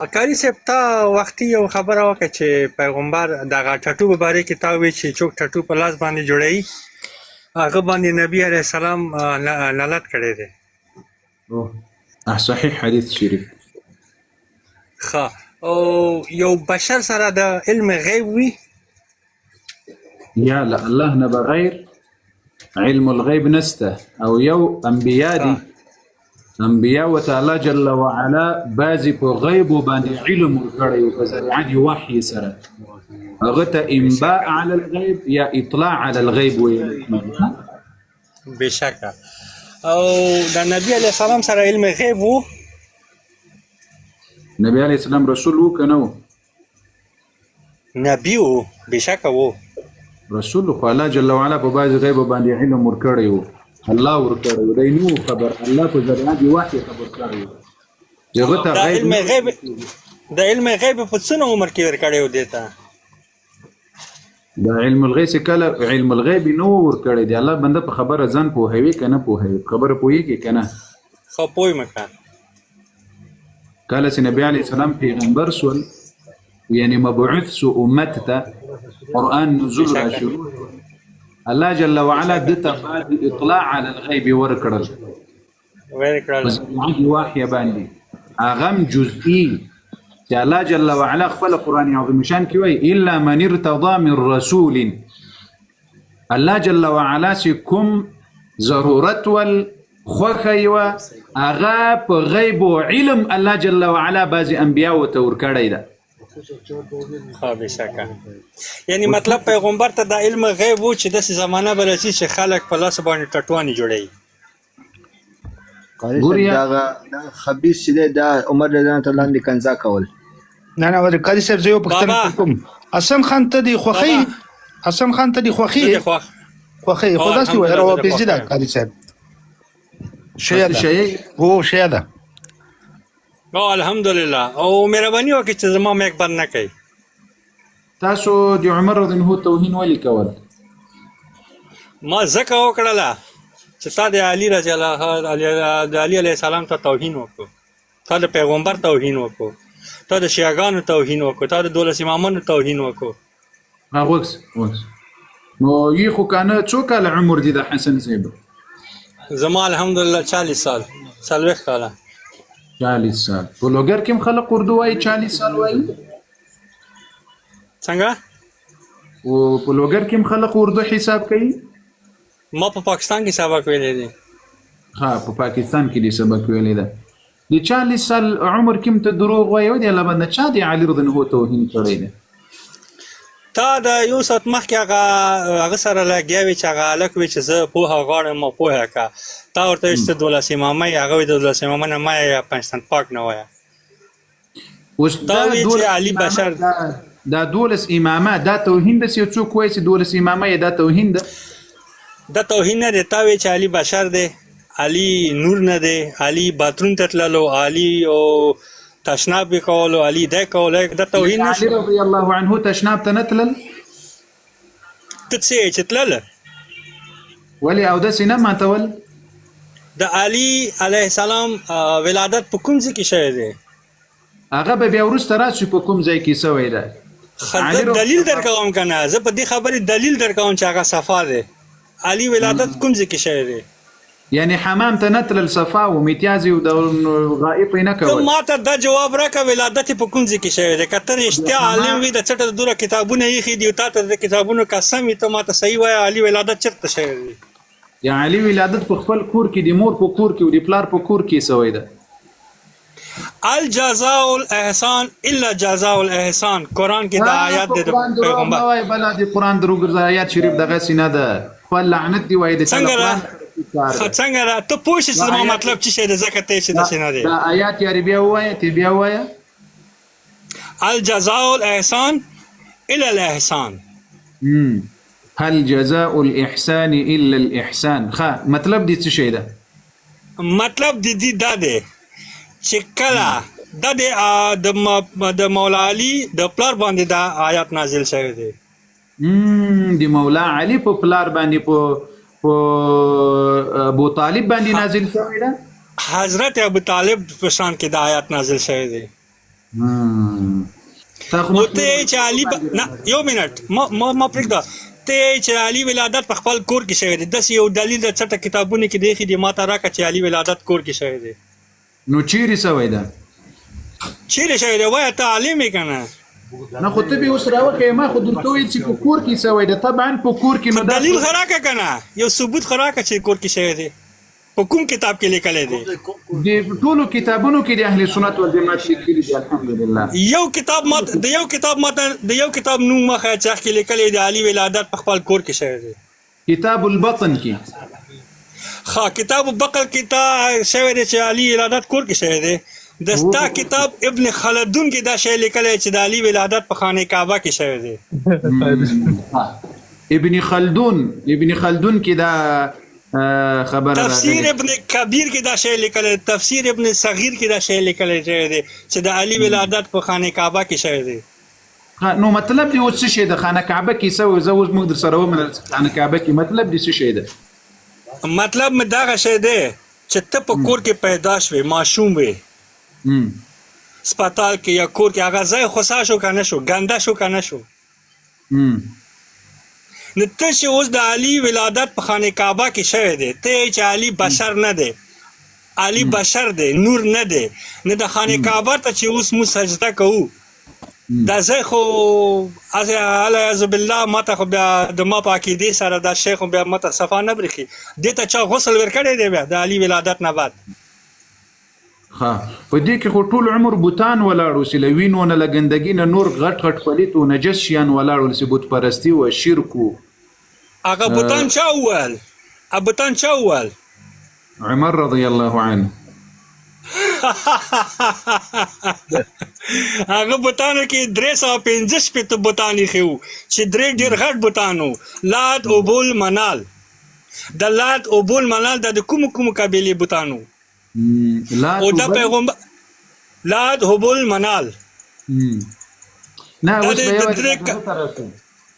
قاري صاحب ته وختي یو خبره وکړه چې پیغمبر دغه ټټو په باره کې تا وی چې څوک ټټو په لاس باندې جوړوي هغه باندې نبی علیه السلام لعنت کړی دی. صحیح حدیث شریف. ښه او یو بشر سره د علم غیب وي یا لا الله نه بغیر علم الغیب نسته او یو انبیا دي انبیا و تعالی جل وعلا بعضی په غیب باندې علم ورکړی او په ذریعه د وحی سره هغه ته انباء علی الغیب یا اطلاع علی الغیب ویل. بشکه او د نبی علیه السلام سره علم غیب وو. نبی علیه السلام رسول وو که نه وو؟ نبی وو بشکه وو رسول خو الله جل وعلا په بعض غیب باندې علم ورکړی وو الله ورکړی دی نو خبر الله په ذریعه د وحی خبر کړی وو هغه ته د علم غیب په څونه عمر کې ورکړی وو دی ته د علم الغیب کله علم الغیب نو ورکړی دی الله بنده په خبره ځان پوهوي که نه پوهوي خبره پوهېږي که نه خو پوه مکه کله چې نبی علیه السلام پیغمبر سول یعنی مبعوث سو امت ته قرآن نزول را شروع الله جل وعلا دته بعد اطلاع على الغیب ورکړل په وحی باندې هغه جزئی چې الله جل وعلا خپل قرآن عظیم شان کې وایي الا من ارتضى من رسول الله جل وعلا چې کوم ضرورت ول خوښه یوه هغه په غیب و علم الله جل وعلا بعضې انبیاو ته ورکړی ده. ها بشکه یعنی مطلب پیغمبر ته د علم غیب وو چې داسې زمانه به راځي چې خلک په لاس باندې ټټوانې جوړوي. قاري صاحب دا خبيث چې دی دا عمر رضی الله تعالی عنہ کنځا کول نه نه قاري صاحب زه یو پوښتنه کوم حسن خان ته دی خوښي حسن خان ته دی خوښي خدا سي وایي راو پیسې دا قاري صاحب شي هو شي دا او الحمدلله او مهرباني وکړئ چې زما میک بند نه کوي. تاسو د عمر رضی الله عنه توهین ولې کول؟ ما ځکه وکړله چې تا د علي رضی الله د علي علیه السلام ته توهین وکړو تا د پیغمبر توهین وکړو تا د شیعاګانو توهین وکړو تا د 12 امامانو توهین وکړو. وکس نو یې خو کنه څو کاله عمر دی د حسن صاحب؟ زما الحمدلله 40 سال 40 کاله 40 سال په لوګر کې خلک اردو وایي 40 سال وایي څنګه او په لوګر کې خلک اردو حساب کوي؟ ما په پاکستان کې سبق ویلی دی. ها په پاکستان کې دی سبق ویلی ده. د 40 سال عمر کې ته دروغ وایي دی الله باندې چا دی علي رضی الله توهین کړی دی؟ تا د یو ساعت مخکې هغه سره لګیا وي چې هغه هلک وي چې زه پوهه غواړم او پوهه که تا ورته وایي چې 12 امامه یې هغه وایي د 12 امامه نه ما یې افغانستان پاک نه وایه تا وایي چې علي بشر دا 12 امامه دا توهین ده چې څوک وایي چې 12 امامه یې دا توهین ده؟ دا توهین نه دی تا وایي چې علي بشر دی علي نور نه دی علي باتروم ته تللو علي او تشناب کولو علي دا کولو دا توهین نه علي رضی الله عنه تشناب ته نه تلل؟ ته څه یې چې تلله ولې اودس یې نه ماتول؟ د علي علیه السلام ولادت په کوم ځای کې شوی دی؟ هغه به بیا وروسته راشي په کوم ځای کې شوی دی. زه دلیل درکوم که نه زه په دې خبرې دلیل درکوم چې هغه صفا دی علي ولادت کوم ځای کې شوی دی؟ یعنی حمام ته نه تلل صفا و میتیازي او د غائط نه کول. ما ته دا جواب راکړه ولادت په کوم ځای کې شوی دی؟ که ته رښتیا عالم وي د څټه دوره کتابونه ایښي دي او تا ته د کتابونو قسم وي ته ما ته صحیح وایه علي ولادت چېرته شوی دی؟ یا علي ولادت په خپل کور کې د مور په کور کې او د پلار په کور کې شوی ده. الجزاء الاحسان الا جزاء الاحسان قرآن کې دا آیات دی د پیغمبر وایي بله د قرآن دروغ آیات شریف دغسې نه ده خپل لعنت دی وایي د څنګه را ته پوه شې چې زما مطلب څه شی دی ځکه ته یې چې داسې نه دی. دا آیات یاري بیا ووایه ته بیا ووایه الجزاء الاحسان الا الاحسان هل جزاء الاحسان الا الاحسان. مطلب دې څه شی ده؟ مطلب دې دا دی چې کله د مولا علي د پلار باندې دا آیات نازل شوی دی. د مولا علي په پلار باندې په ابو طالب باندې نازل شوی ده؟ حضرت ابو طالب په شان کې د آیات نازل شوی دی. تا خو او ته چې علي نه یو منټ ما پرېږده ته چې علي ولادت په خپل کور کې شوی دی داسې یو دلیل د چټه کتابونه کې دی خې ما ته راکړه چې علي ولادت کور کې شوی دی نو چیرې سوی ده چیرې شوی دی وایه ته عالم یې که نه نه خو ته به اوس راوښیې ما خو درته ویل چې په کور کې سوی ده طبعا په کور کې نو دلیل خو راکړه که نه یو ثبوت خو راکړه چې کور کې شوی دی په کوم کتاب کې لیکلی دی د ټولو کتابونو کې د اهل سنت والجماعت لیکلي دي الحمدلله یو کتاب نوم مخه چې کې لیکلی دی علي ولادت په خپل کور کې شوی دی کتاب البطن کې ها کتاب البقر کې تا شوی دی چې علي ولادت کور کې شوی دی د ستا کتاب ابن خلدون کې دا شی لیکلی چې د علي ولادت په خانه کعبه کې شوی دی ابن خلدون کې دا خبر تفسیر ابن کبیر کې دا شی لیکلی تفسیر ابن صغیر کې دا شی لیکلی دی چې د علي ولادت په خانه کعبه کې شوی دی نو مطلب دی اوس څه شی د خانه کعبه کې سوی زه اوس موږ در سره ومنل خانه کعبه کې مطلب دی څه شی ده مطلب مې دغه شی دی چې ته په کور کې پیدا شوې ماشوم وې سپتال کې یا کور کې هغه ځای خوسا شو که نه شو ګنده شو که نه شو نو ته چې اوس د علي ولادت په خانه کعبه کې شوی دی ته چې علي بشر نه دی علي بشر دی نور نه دی نه د خانه کعبه ته چې اوس مو سجده کوو دا ځای خو اعوذ بالله ماته خو بیا د ما په عقیدې سره دا شی خو بیا ماته صفا نه برېښي دې ته چا غسل ورکړی دی بیا د علي ولادت نه بعد ها په دې کې خو ټول عمر بوتان ولاړ اوسي له وینو نه له ګندګي نه نور غټ پلیت و نجس شیان ولاړ اوسي بت پرستي و شرک و هغه بوتان چا وویل بوتان چا وویل عمر رضی الله عنه هغه بوتانو کې 350 شپېته بوتان ایښي وو چې درې ډېر غټ بوتان وو لات اوبول منال د لات اوبول منال د کومو قبیلې بوتان وو او دا پیغمبر لات اوبول منال نه اوس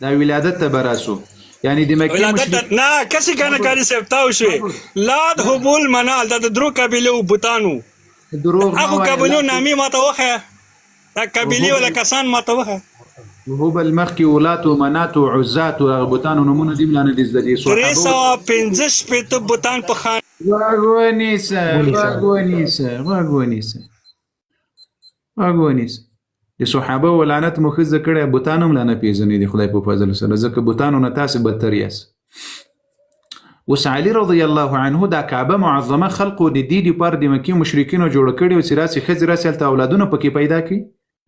دا ولادت ته براسو یعنی د مکې ولادت نه کسي کنه کاری سپتاو شوی لات اوبول منال د درو قبیلې بوتانو هغه قبیلو نامې ماته وخه دا قبیلې ولا کسان ماته وخه هو بل مخکې ولات و منات و عزات و بوتانو نمونه دي ملانه دي د دې 350 شپېته بوتان په خان واګونیسه د صحابه ولعنت مخزه کړه بوتانو ملانه پیژنې دي خدای په فضل سره ځکه بوتانو نه تاسو بدتر یاس وس علي رضی الله عنه دا کعبه معظمه خلقو د دې لپاره د مکی مشرکینو جوړ کړي او سراسي خزر راسل ته اولادونه پکې پیدا کړي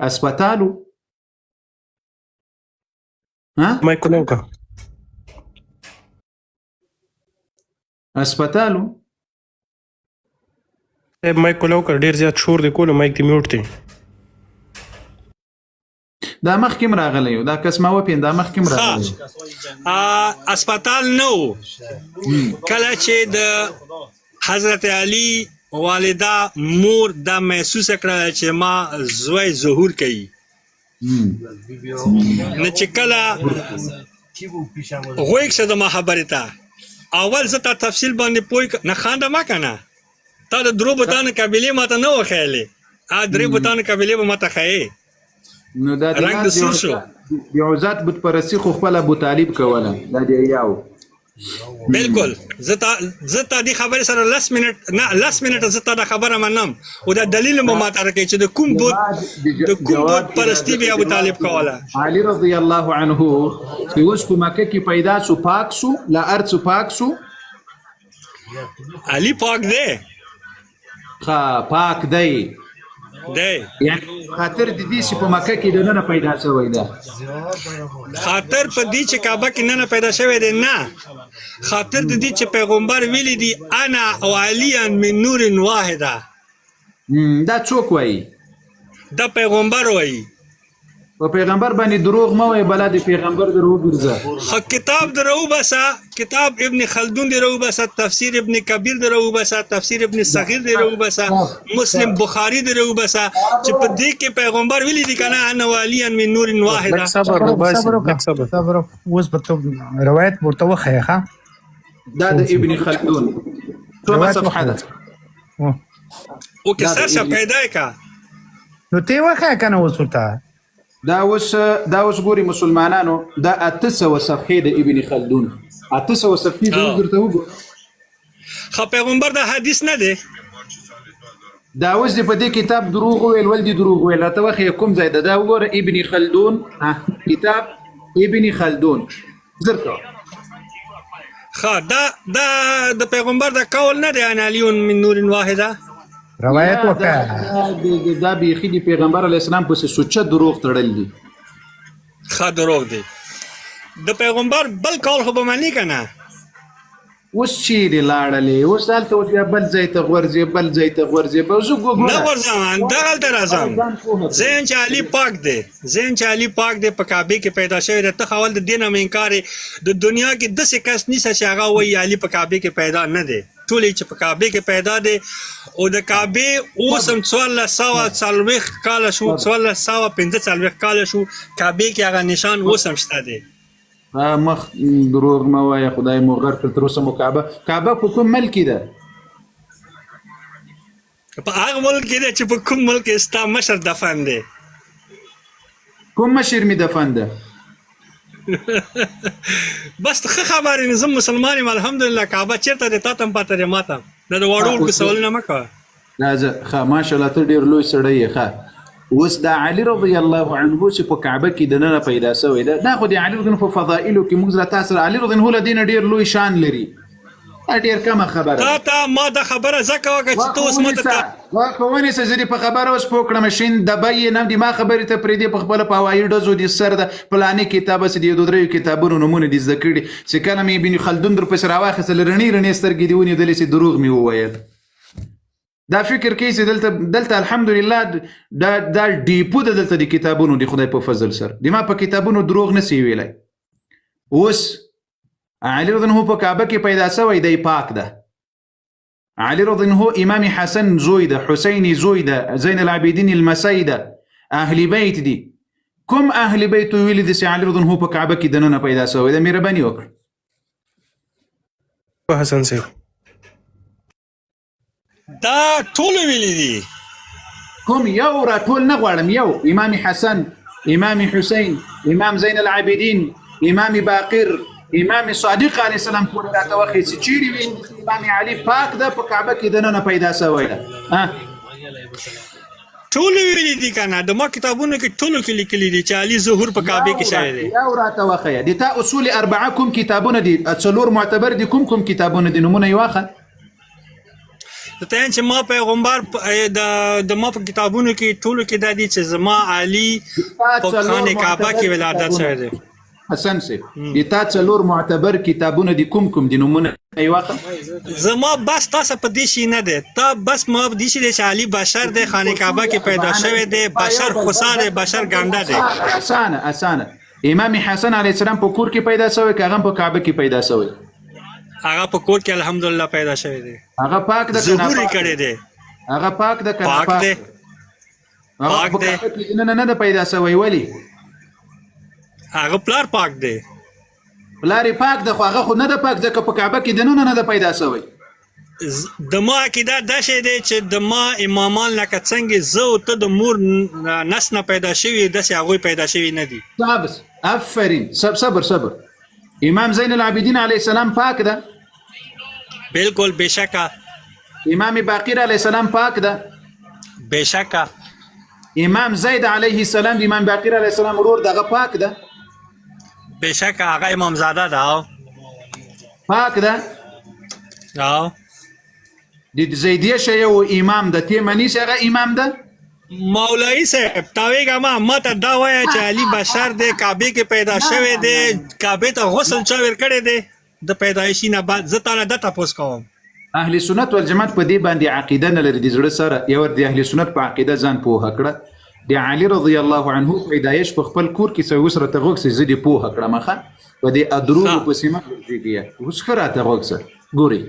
اسپیټالو ها مایکولوکا اسپیټالو مایکولوکا ډیر زیات شور دی کولو مایک ته میوټ دی دا مخکې راغلی دا کس ما وپین دا مخکې راغلی اسپیټال نو کله چې د حضرت علي والده مور دا محسوس کړه چې ما زوی ظهور کوي نه چې کله غوږ شه د ما خبرې ته اول زه تا تفصیل باندې پوه نه خانده ما کنه تا د درو بوتانو قبیلې ماته نه وښیلې درې بوتانو قبیلې به ماته ښیې نو دا د عزات بت پرستی خو خپل ابو طالب کوله دا دی یاو بالکل زتا دې خبرې سره لاس منټ زتا دا خبره منم او دا دلیل مو ماته راکې چې د کوم بت پرستی به ابو طالب کوله علي رضی الله عنه چې اوس په مکه کې پیدا سو پاک سو لا ارث پاک سو علي پاک دی پاک دی یعنی خاطر د دې چې په مکه کې د نن پیدا شوی ده خاطر په دې چې کعبه کې نن پیدا شوی دی نه خاطر د دې چې پیغمبر ویلي دی انا او علي من نور واحده دا څوک وایي دا پیغمبر وایي په پیغمبر باندې دروغ مه وایي بلا د پیغمبر درو ګرځه کتاب درو بسا کتاب ابن خلدون درو بسا تفسیر ابن کبیر درو بسا تفسیر ابن صغیر درو بسا مسلم بخاری درو بسا چې په دې کې پیغمبر ویلي دي کنه انا والیا من نور واحده صبر اوس به روایت ورته وخی ښه دا د ابن خلدون څو صفحه ده او کې سرشه پیدا کا نو ته وخه کنه وسوته دا اوس ګوري مسلمانانو دا 800 صفحې د ابن خلدون 800 صفحې د درته وګورم خو پیغمبر د حدیث نه دی دا اوس د په دې کتاب دروغ ویل ول دي دروغ ویل راته وخه کوم ځای دا وګوره ابن خلدون کتاب ابن خلدون درته خا دا د پیغمبر د قول نه دی ان علیون من نور واحده روایت وکړه دا بیخي د پیغمبر علی السلام په سوچه دروغ تړل دي خا دروغ دی د پیغمبر بل قول خو به معنی کنه اوس چیرې لاړلې اوس هلته اوس بیا بل ځای ته غورځې بل ځای ته غورځې به زه نه ورځم دغلته راځم ذهن چې علي پاک دی ذهن چې علي پاک دی په کعبې کې پیدا شوی دی ته خو د دین هم انکار د دنیا کې داسې کس نشته چې هغه وایي علي په کعبې کې پیدا نه دی ټول چې په کعبې کې پیدا دی او د کعبې اوس هم 1440 کاله شو 1445 کاله شو کعبې کې هغه نشان اوس هم شته دی مخ دروغ ما وایه خدای مو غر کړ تر اوسه مو کعبه په کوم ملک ده په هغه ملک کې چې په کوم ملک ستا مشر دفن دی کوم مشر می دفن ده بس ښه خبرې نه زه مسلمان یم الحمدلله کعبه چېرته دی تا ته هم پته دی ما ته نه د واړو ورکو سوالونه مه کوه نه زه ښه ماشاءالله ته ډېر لوی سړی یې ښه اوس دا علي رضی الله عنه چې په کعبه کې دننه پیدا شوی ده دا خو د علي رضی الله په فضائلو کې موږ سره تاسو علي رضی الله دینه ډېر لوی شان لري ډېر کمه خبره تا ما دا خبره ځکه وکړه چې ته اوس ماته واخه ونیسه زه دې په خبره اوس پوه کړم شین دبی نه دي ما خبرې ته پرېږدې په خپله په هوایي ډزو دي سر ده فلاني کتاب هسې د یو دوه درېیو کتابونو نومونه دي زده کړي چې کله مې ابن خلدون درپسې راواخېستل رڼې رڼې سترګې دې ونیولې چې دروغ مې وویل دا فکر کوي چې دلته الحمدلله دا ډیپو ده دلته د کتابونو د خدای په فضل سره د ما په کتابونو دروغ نسی ویلی اوس علي رضی الله په کعبه کې پیدا شوی دی پاک ده علي رضی الله امام حسن زوی ده حسین زوی ده زین العابدین المسی ده اهل بیت دي کوم اهل بیت ویلي دي چې علي رضی الله په کعبه کې دننه پیدا شوی ده مهرباني وکړه حسن صاحب دا ټول ویلي دي کوم یو را ټول نه غواړم یو امام حسن امام حسین امام زین العابدین امام باقر امام صادق علیه السلام پورې راته وخی چې چیرې وي امام علي پاک ده په کعبه کې دننه پیدا شوی ده ټول ویلي دي کنه د ما کتابونو کې ټولو کې لیکلي دي چې علي ظهور په کعبه کې شوی دی یو راته وخی د تا اصول اربعه کوم کتابونه دي څلور معتبر دي کوم کتابونه دي نمونه یې واخه ته چې ما پیغمبر د ما په کتابونو کې ټولو کې دا دي چې زما علي په خانه کعبه کې ولادت شوی دی حسن صاحب د تا څلور معتبر کتابونه دي کوم دي نمونه یې واخه زما بس تاسو په دې شي نه دی تا بس ما په دې شي چې علي بشر دی خانه کعبه کې پیدا شوی دی بشر خصا دی بشر ګنده دی اسانه امام حسن علیه السلام په کور کې پیدا شوی که هغه په کعبه کې پیدا شوی هغه په کور کې الحمدلله پیدا شوی دی هغه پاک ده ظهور یې کړی دی هغه پاک ده کنه پاک دی پاک دی نه پیدا شوی ولی هغه پلار پاک دی پلار پاک ده خو هغه خو نه ده پاک ځکه په کعبه کې دننه نه ده پیدا شوی د ما عقیده دا شی دی چې د ما امامان لکه څنګه زه او ته د مور نس نه پیدا شوي داسې هغوی پیدا شوي نه دي افرین صبر امام زین العابدین علیه السلام پاک ده بالکل بشکه امام باقر علیه السلام پاک ده بشکه امام زید علیه السلام امام باقر علیه السلام ورور دغه پاک ده بشکه هغه امام زاده ده پاک ده د زیدیه شیعه و امام ده تی منی چې هغه امام ده مولوی صاحب تاویږه ما ته دا وایه چې علي بشر دی کعبې کې پیدا شوی دی کعبې ته غسل چا ورکړی دی د پیدایشي نه بعد زه تا نه دا تپوس کوم اهل سنت والجماعت په دې باندې عقیده نه لري د زړه سره یو د اهل سنت په عقیده ځان پوهه کړه د علي رضی الله عنه پیدایش په خپل کور کې سوي سره ته غوښ زه دې پوهه کړم ښه په دې ادرو په سیمه کې اوس خره ته غوښ ګوري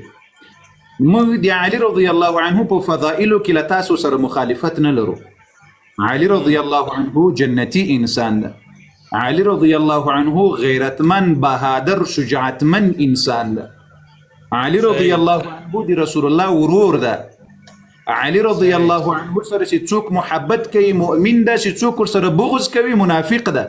موږ د علي رضی الله عنه په فضائلو کې له تاسو سره مخالفت نه لرو علي رضی الله عنه جنتی انسان ده علي رضی الله عنه غیرتمن بهادر شجاعتمن انسان ده علي رضی الله عنه د رسول الله ورور ده علي رضی الله عنه سره چې څوک محبت کوي مؤمن ده، چې څوک سره بغض کوي منافق ده.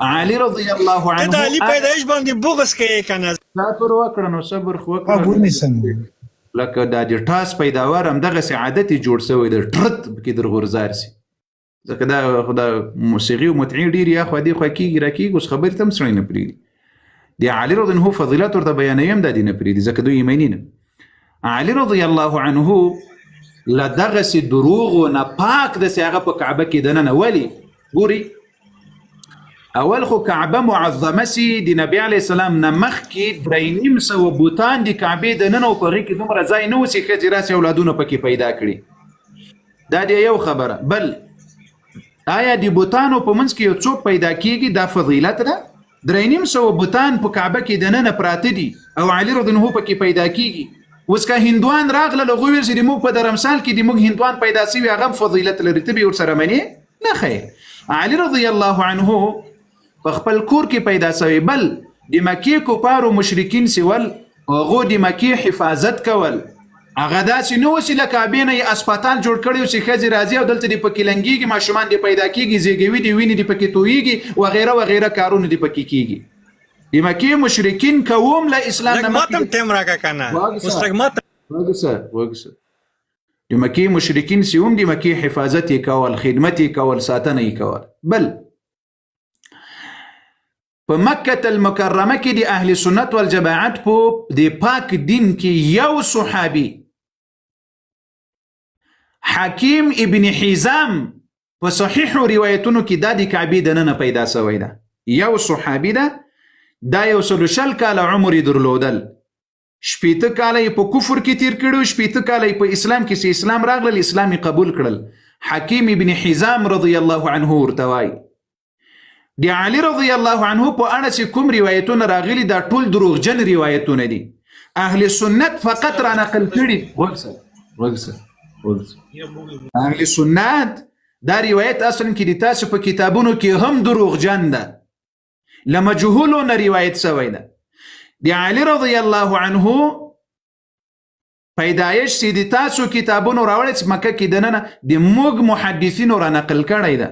علي رضی الله عنه ته علي پیدایش باندې بغض کوي کنه؟ صبر وکړه نو صبر خو وکړه. ورنیسم لکه دا د ټاس پیداوار هم دغسې عادت یې جوړ شوی دی، ټرت پکې در غورځار سي. ځکه دا خو د موسیقي او مطري ډېر یا خوا دې خوا کېږي را کېږي، اوس خبرې ته هم سړی نه پرېږدي. د علي رضی الله فضیلت ورته بیانوي دا دې نه پرېږدي، ځکه دوی ایماني نه. علي رضی الله عنه له دغسې دروغو نه پاک داسې هغه په کعبه کې دننه. ولې ګوري اول خو کعبه معظمه سي، د نبي علیه السلام نه مخکې 350 بوتان د کعبې دننه او په هغې کې دومره ځای نه و چې ښځې راسې اولادونه پکې پیدا کړي. دا د یو خبره. بل آیا د بوتانو په منځ کې یو څوک پیدا کېږي؟ دا فضیلت ده. 350 بوتان په کعبه کې دننه پراته دي او علي رضی الله پکې پیدا کېږي. اوس که هندوان راغله هغوی ویل چې موږ په درمسال کې د موږ هندوان پیدا سوي، هغه فضیلت لري، ته به یې ورسره منې؟ نه خیر. علي رضی الله عنه په خپل کور کې پیدا سوی. بل د مکې کفارو مشرکین سول، هغو د مکې حفاظت کول. هغه داسې نه و چې له کعبې نه یې اسپتال جوړ کړی و چې ښځې راځي او دلته دې پکې لنګېږي، ماشومان دې پیدا کېږي، زیږوي دې وینې دې پکې تویېږي وغیره وغیره کارونه دې پکې کېږي. د مکې مشرکین کوم له اسلام نه ماتم ټیم راکا کنه اوس لږ مات وګسه. د مکې مشرکین چې هم د مکې حفاظت یې کول، خدمت یې کول، ساتنه یې کول. بل په مکة المکرمه کې د اهل سنت والجماعت په د پاک دین کې یو صحابي حکیم ابن حزام په صحیحو روایتونو کې دا د کعبې دننه پیدا سوی ده. یو صحابي ده، دا 140 کاله عمر یې درلودل، 80 کاله یې په کفر کې تیر کړي، 80 کاله یې په اسلام کې چې اسلام راغلل اسلام یې قبول کړل. حکیم ابن حزام رضی الله عنه ورته وایي د علي رضی الله عنه په اړه چې کوم روایتونه راغلي دا ټول دروغجن روایتونه دي. اهل سنت فقط را نقل کړي. اهل سنت دا روایت اصلا کې د تاسو په کتابونو کې هم دروغجن ده، له مجهولو نه روایت شوی ده. د علي رضی الله عنه پیدایش چې د تاسو کتابونو راوړی چې مکه کې دننه د موږ محدثینو را نقل کړی ده.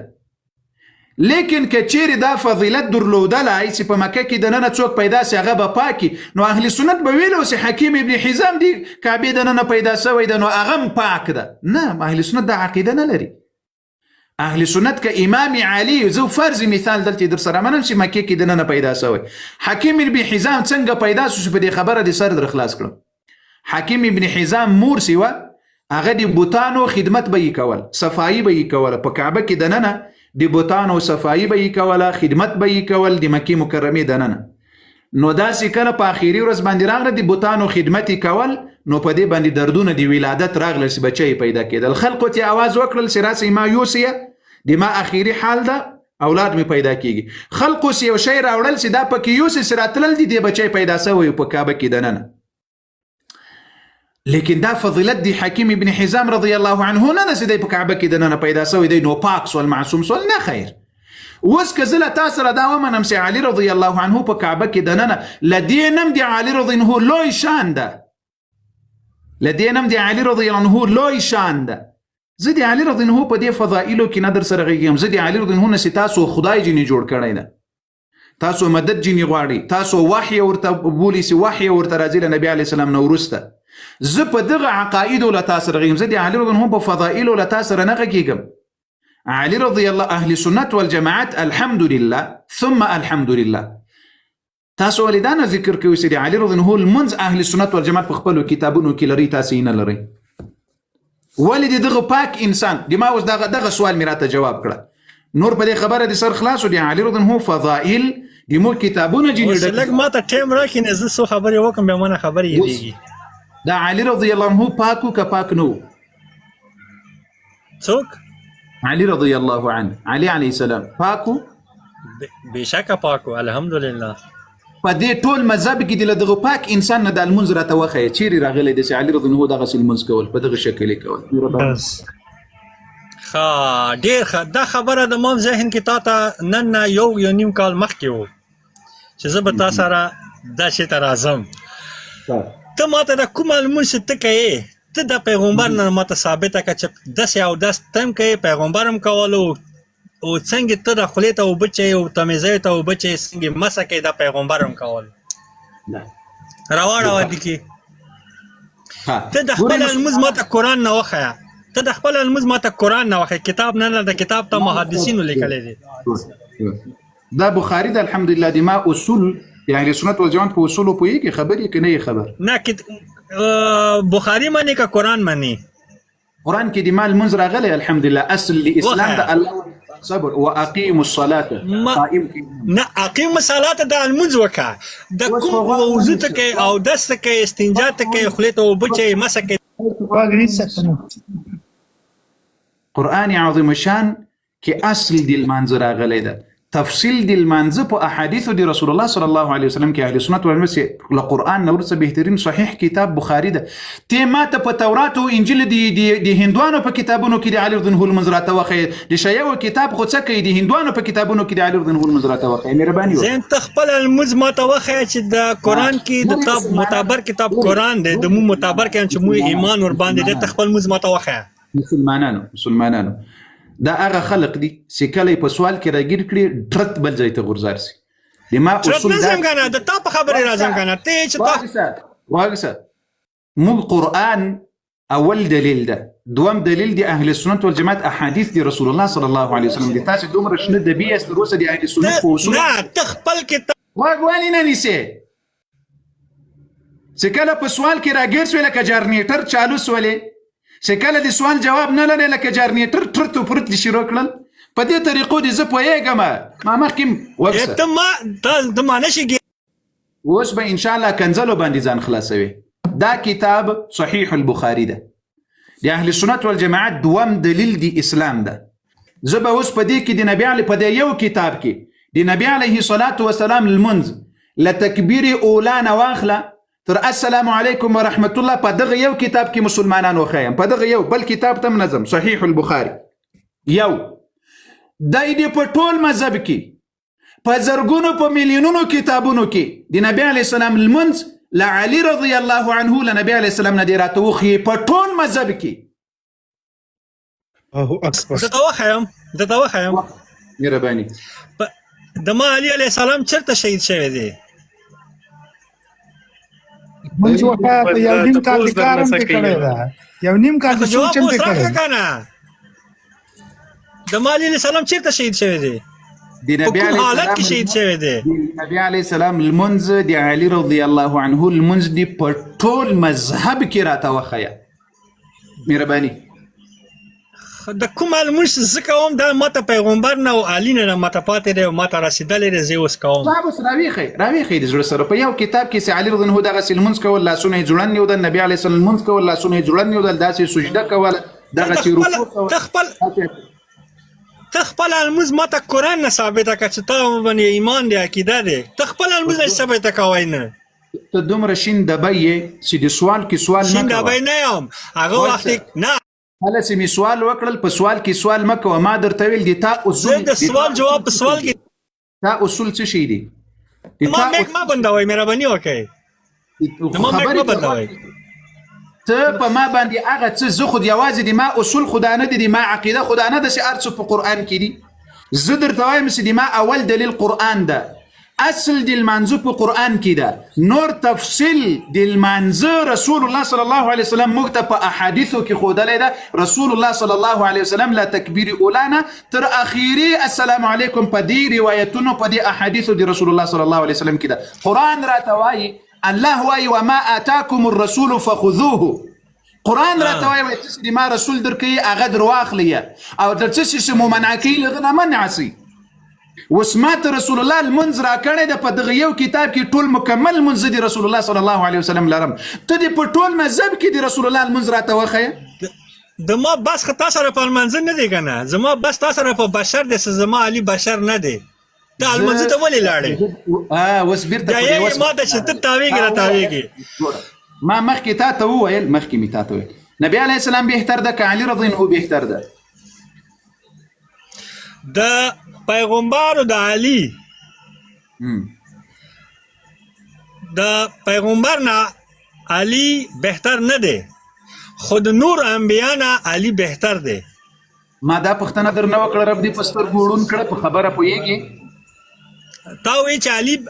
لیکن که چیرې دا فضیلت درلودلی چې په مکه کې دننه څوک پیدا سي هغه به پاکي، نو اهل سنت به ویلو چې حکیم ابن حزام دی کعبې دننه پیدا سوی ده نو هغه هم پاک ده. نه، اهل سنت دا عقیده نه لري. اهل سنت که امام علي، زه فرض مثال دلته در سره منم چې مکه کې دننه پیدا سوی، حکیم ابن حزام څنګه پیدا سو چې په دې خبره د سر در خلاص کړم. حکیم ابن حزام مور سي وه، هغه د بوتانو خدمت به یې کول، صفایي به یې کوله په کعبه کې دننه، د بوتانو صفایي به یې کوله، خدمت به یې کول د مکې مکرمې دننه. نو داسې کله په آخري ورځ باندې راغله د بوتانو خدمت یې کول، نو په دې باندې دردونه د ولادت راغله چې بچه یې پیدا کېدل. خلقو ته آواز وکړل چې راسئ ما یوسیه، د ما آخري حال ده، اولاد مې پیدا کېږي. خلقو چې یو شی راوړل چې دا پکې یوسې چې راتلل دي د بچی پیدا سوی په کعبه کې دننه. لیکن دا فضیلت دی حکیم ابن حزام رضی الله عنه نه ده چې دی په کعبه کې دننه پیدا سوی دی نو پاک سول معصوم سول. نه خیر. اوس که زه له تا سره دا ومنم چې علي رضی الله عنه په کعبه کې دننه، له دې نم د علي رضی الله عنه لوی شان ده، له دې نم د علي رضی الله عنه لوی شان ده. زه د علي رضی الله عنه په دې فضائلو کې نه در سره غږیږم. زه د علي رضی الله عنه نه چې تاسو خدای جنې جوړ کړی ده، تاسو مدد جنې غواړئ، تاسو وحی ورته بولي چې وحی ورته راځي له نبي علیه السلام نه وروسته. زه په دغه عقایدو له تا سره غږیږم، زه د علي رضی الله عنه په فضائلو له تا سره نه غږیږم. علي رضی الله اهل سنت والجماعت الحمدلله ثم الحمدلله. تاسو ولې دا نه ذکر کوئ چې د علي رضی الله عنه لمونځ اهل سنت والجماعت په خپلو کتابونو کې لري، تاسو یې نه لرئ؟ ولې د دغه پاک انسان د ما اوس دغه سوال مې راته جواب کړه، نور په دې خبره د سر خلاصو. د علي رضی الله عنه فضائل د مو کتابونه جنې لږ ماته ټایم راکړي، زه څو خبرې وکړم بیا مانه خبرې یادېږي. دا علي رضی الله عنه پاکو که پاک نو؟ څوک؟ علي رضی الله عنه، علي علیه السلام پاکو؟ بېشکه پاکو، الحمدلله. په دې ټول مذهب کې د دغه پاک انسان نه د لمونځ راته وښیه چیرې راغلی دی چې علي رضی الله عنه دغسې لمونځ کول په دغه شکل یې کول؟ ښه، ډېر ښه. دا خبره د ما ذهن کې تا ته نن نه یو نیم کال مخکې و چې زه به تا سره دا شی ته راځم. ته ما ته د کومه لمونځ چې ته کوې، ته د پیغمبر نه ماته ثابته کړه چې داسې او داس تم کوي پیغمبر هم کولو او څنګه ته د خولې ته اوبه چی او تمیزۍ ته اوبه چی څنګه مسه کوي د پیغمبر هم کولو روا دي کې ته د خپل المز ماته قرآن نه وښیه ته د خپل المز ماته قرآن نه وښیه کتاب نه د کتاب ته محدثینو لیکلی دی دا بخاري د الحمدلله د ما اصول يعني سنت والجماعت په اصولو پوهېږي خبرې که نه یې خبر نه بخاري منې که قرآن منې قرآن کې د ما لمونځ راغلی الحمدلله اصل د اسلام د الله صبر واقیموا الصلاه نه اقیم الصلاه د المونځ وکړه د کوم وضو ته کوي او دس ته کوي استنجا ته کوي خولې ته اوبه چی مسه کوي قرآن عظیم شان کې اصل د لمانځه راغلی ده تفصیل د لمانځه په احادیثو د رسول الله صلی الله علیه وسلم کې اهل سنت والجماعت له قرآن نه وروسته بهترین صحیح کتاب بخاري ده ته ماته په تورات او انجیل د هندوانو په کتابونو کې د علي رضی الله عنه مزراته وخی د شیعو کتاب خو څه کوي د هندوانو په کتابونو کې د علي رضی الله عنه مزراته وخی مهرباني زين تخپل المز ماته وخی چې د قرآن کې د کتاب معتبر کتاب قرآن دی د مو معتبر کې چې مو ایمان ور باندې د تخپل مز ماته وخی مسلمانانو دا هغه خلق دي چې کله په سوال کې راګیر کړي ټرت بل ځای ته غورځار سي د ما اصول دا څنګه نه د تا په خبرې راځم کنه ته چې واګسه موږ قرآن اول دلیل ده دوم دلیل دی اهل سنت والجماعت احادیث دی رسول الله صلی الله علیه وسلم دي تاسو دومره شنه د بي اس روسه دی اهل سنت په اصول نه تخپل کتاب واګوالي نه نيسه چې کله په سوال کې راګیر سو لکه جارنیټر چالو سولې چې کله د سوال جواب نه لري لکه جارنیټر ترت پرت شروع کړل په دې طریقو دي زه پوهېږم ما مخکې وکړه ته ما نشي اوس به ان شاء الله کنزلو باندې ځان خلاصوي دا کتاب صحیح البخاري ده د اهل سنت والجماعت دوم دلیل دی اسلام ده زه به اوس په دې کې د نبی علی په دې یو کتاب کې د نبی علیه الصلاة والسلام المنز لتکبیر اولا نواخله تر السلام علیکم ورحمت الله په دغه یو کتاب کې مسلمانانو خیم په دغه یو بل کتاب تم نظم صحیح البخاري یو دای دې په ټول مذهب کې په زرګونو په میلیونونو کتابونو کې د نبی علی السلام المنز لعلی رضی الله عنه لنبی علی السلام نه دی راتوخي په ټول مذهب کې الله اکبر د توخم مهرباني د ما علی علیه السلام چرته شهید شوی دی منځ وکړه په یو نیم کال د کار هم کړی دا یو نیم کال د سوچ هم کړی د مال علیه السلام چیرته شهید شوی دی د نبی علیه حالت کې شهید شوی دی نبی علیه السلام المنز د علی رضی الله عنه المنز دی په ټول مذهب کې راته وخیه مهرباني د کوم المنز زکه هم د ماته پیغمبر نه او علی نه ماته پاتې دی او ماته رسیدلې دی زه اوس کوم صاحب راویخی د زړه سره په یو کتاب کې چې علی رضی الله عنه دغه المنز کول لاسونه جوړن یو د نبی علیه السلام المنز کول لاسونه جوړن یو داسې سجده کول دغه چې تخپل المز ماته قرآن نه ثابته کړه چې ته باندې ایمان دی عقیده دی تخپل المز ثابته کوي نه ته دومره شین دبی چې د سوال کې سوال شین دبی نه یم هغه وخت نه هله چې می سوال وکړل په سوال کې سوال مکه ما درته ویل دي تا اصول د سوال جواب په سوال کې تا اصول څه شي دي ما بندوي مهرباني وکړئ ما بندوي ته په ما باندې هغه څه زه خود یوازې دي ما اصول خدا نه دي ما عقیده خدا نه ده چې ارڅ په قرآن کې دي زه درته وایم چې دي ما اول دلیل قرآن ده اصل د المنځ په قرآن کې ده نور تفصیل د المنځ رسول الله صلی الله علیه وسلم موږ ته په احادیثو کې ښودلی ده رسول الله صلی الله علیه وسلم لا تکبیر اولانا تر اخیری السلام علیکم په دې روایتونو په دې احادیثو د رسول الله صلی الله علیه وسلم کې ده قرآن راته وایي الله وایي وما آتاکم الرسول فخذوه قرآن راته وایي چې د ما رسول درکوي هغه در واخلئ او در څه چې مو منع کوي له هغه نه منع سئ وسمات رسول الله المنز را کړی د په دغه یو کتاب کې ټول مکمل منز دی رسول الله صلی الله علیه وسلم لرم ته د په ټول مذهب کې دی رسول الله المنز راته وخیه د ما بس خطا سره په المنز نه دی کنه زما بس تاسو سره په بشر د زما علی بشر نه دی ته المنز ته ولې لاړې وسبیر ته یا ما د شت تاویږي را تاویږي ما مخکې تا ته وویل مخکې می تا ته ویل نبی علیه السلام بهتر ده که علی رضی الله بهتر ده د پیغمبر د علی د پیغمبر نه علی بهتر نه دی خود نور انبیا نه علی بهتر دی. ما دا پښتنه در نه وکړه رب دې په سترګو ړوند کړه په خبره پوهېږې تا وایي چې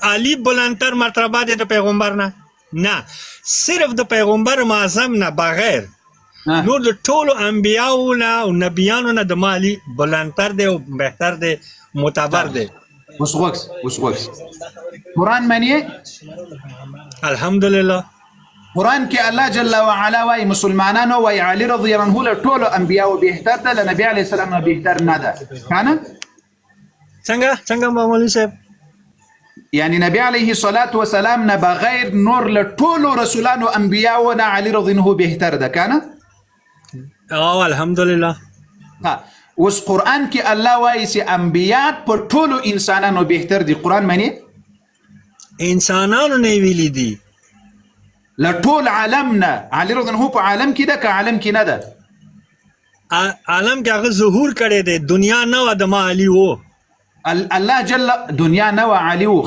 علی بلندتر مرتبه دی د پیغمبر نه صرف د پیغمبر معظم نه بغیر نور د ټولو انبیاو نه او نبیانو نه د ما علی بلندتر دی او بهتر دی معتبر دی. اوس غوږ قرآن منې الحمدلله قرآن کې الله جل وعلا وایي مسلمانانو وایي علي رضی الله عنه له ټولو انبیاو بهتر ده له نبي علیه السلام نه بهتر نه ده کنه څنګه مولوي صاحب یعنی نبی علیه الصلاة والسلام نه بغیر نور له ټولو رسولانو انبیاو نه علي رضی الله عنه بهتر ده کنه الحمدلله. اوس قرآن کې الله وایي چې انبیا په ټولو انسانانو بهتر دي. قرآن منې انسانانو نه ویلي دي له ټول عالم نه علي رضی الله عنه په عالم کې ده که عالم کې نه ده عالم کې هغه ظهور کړی دی دنیا نه وه د ما علی و الله جل دنیا نه وه علي و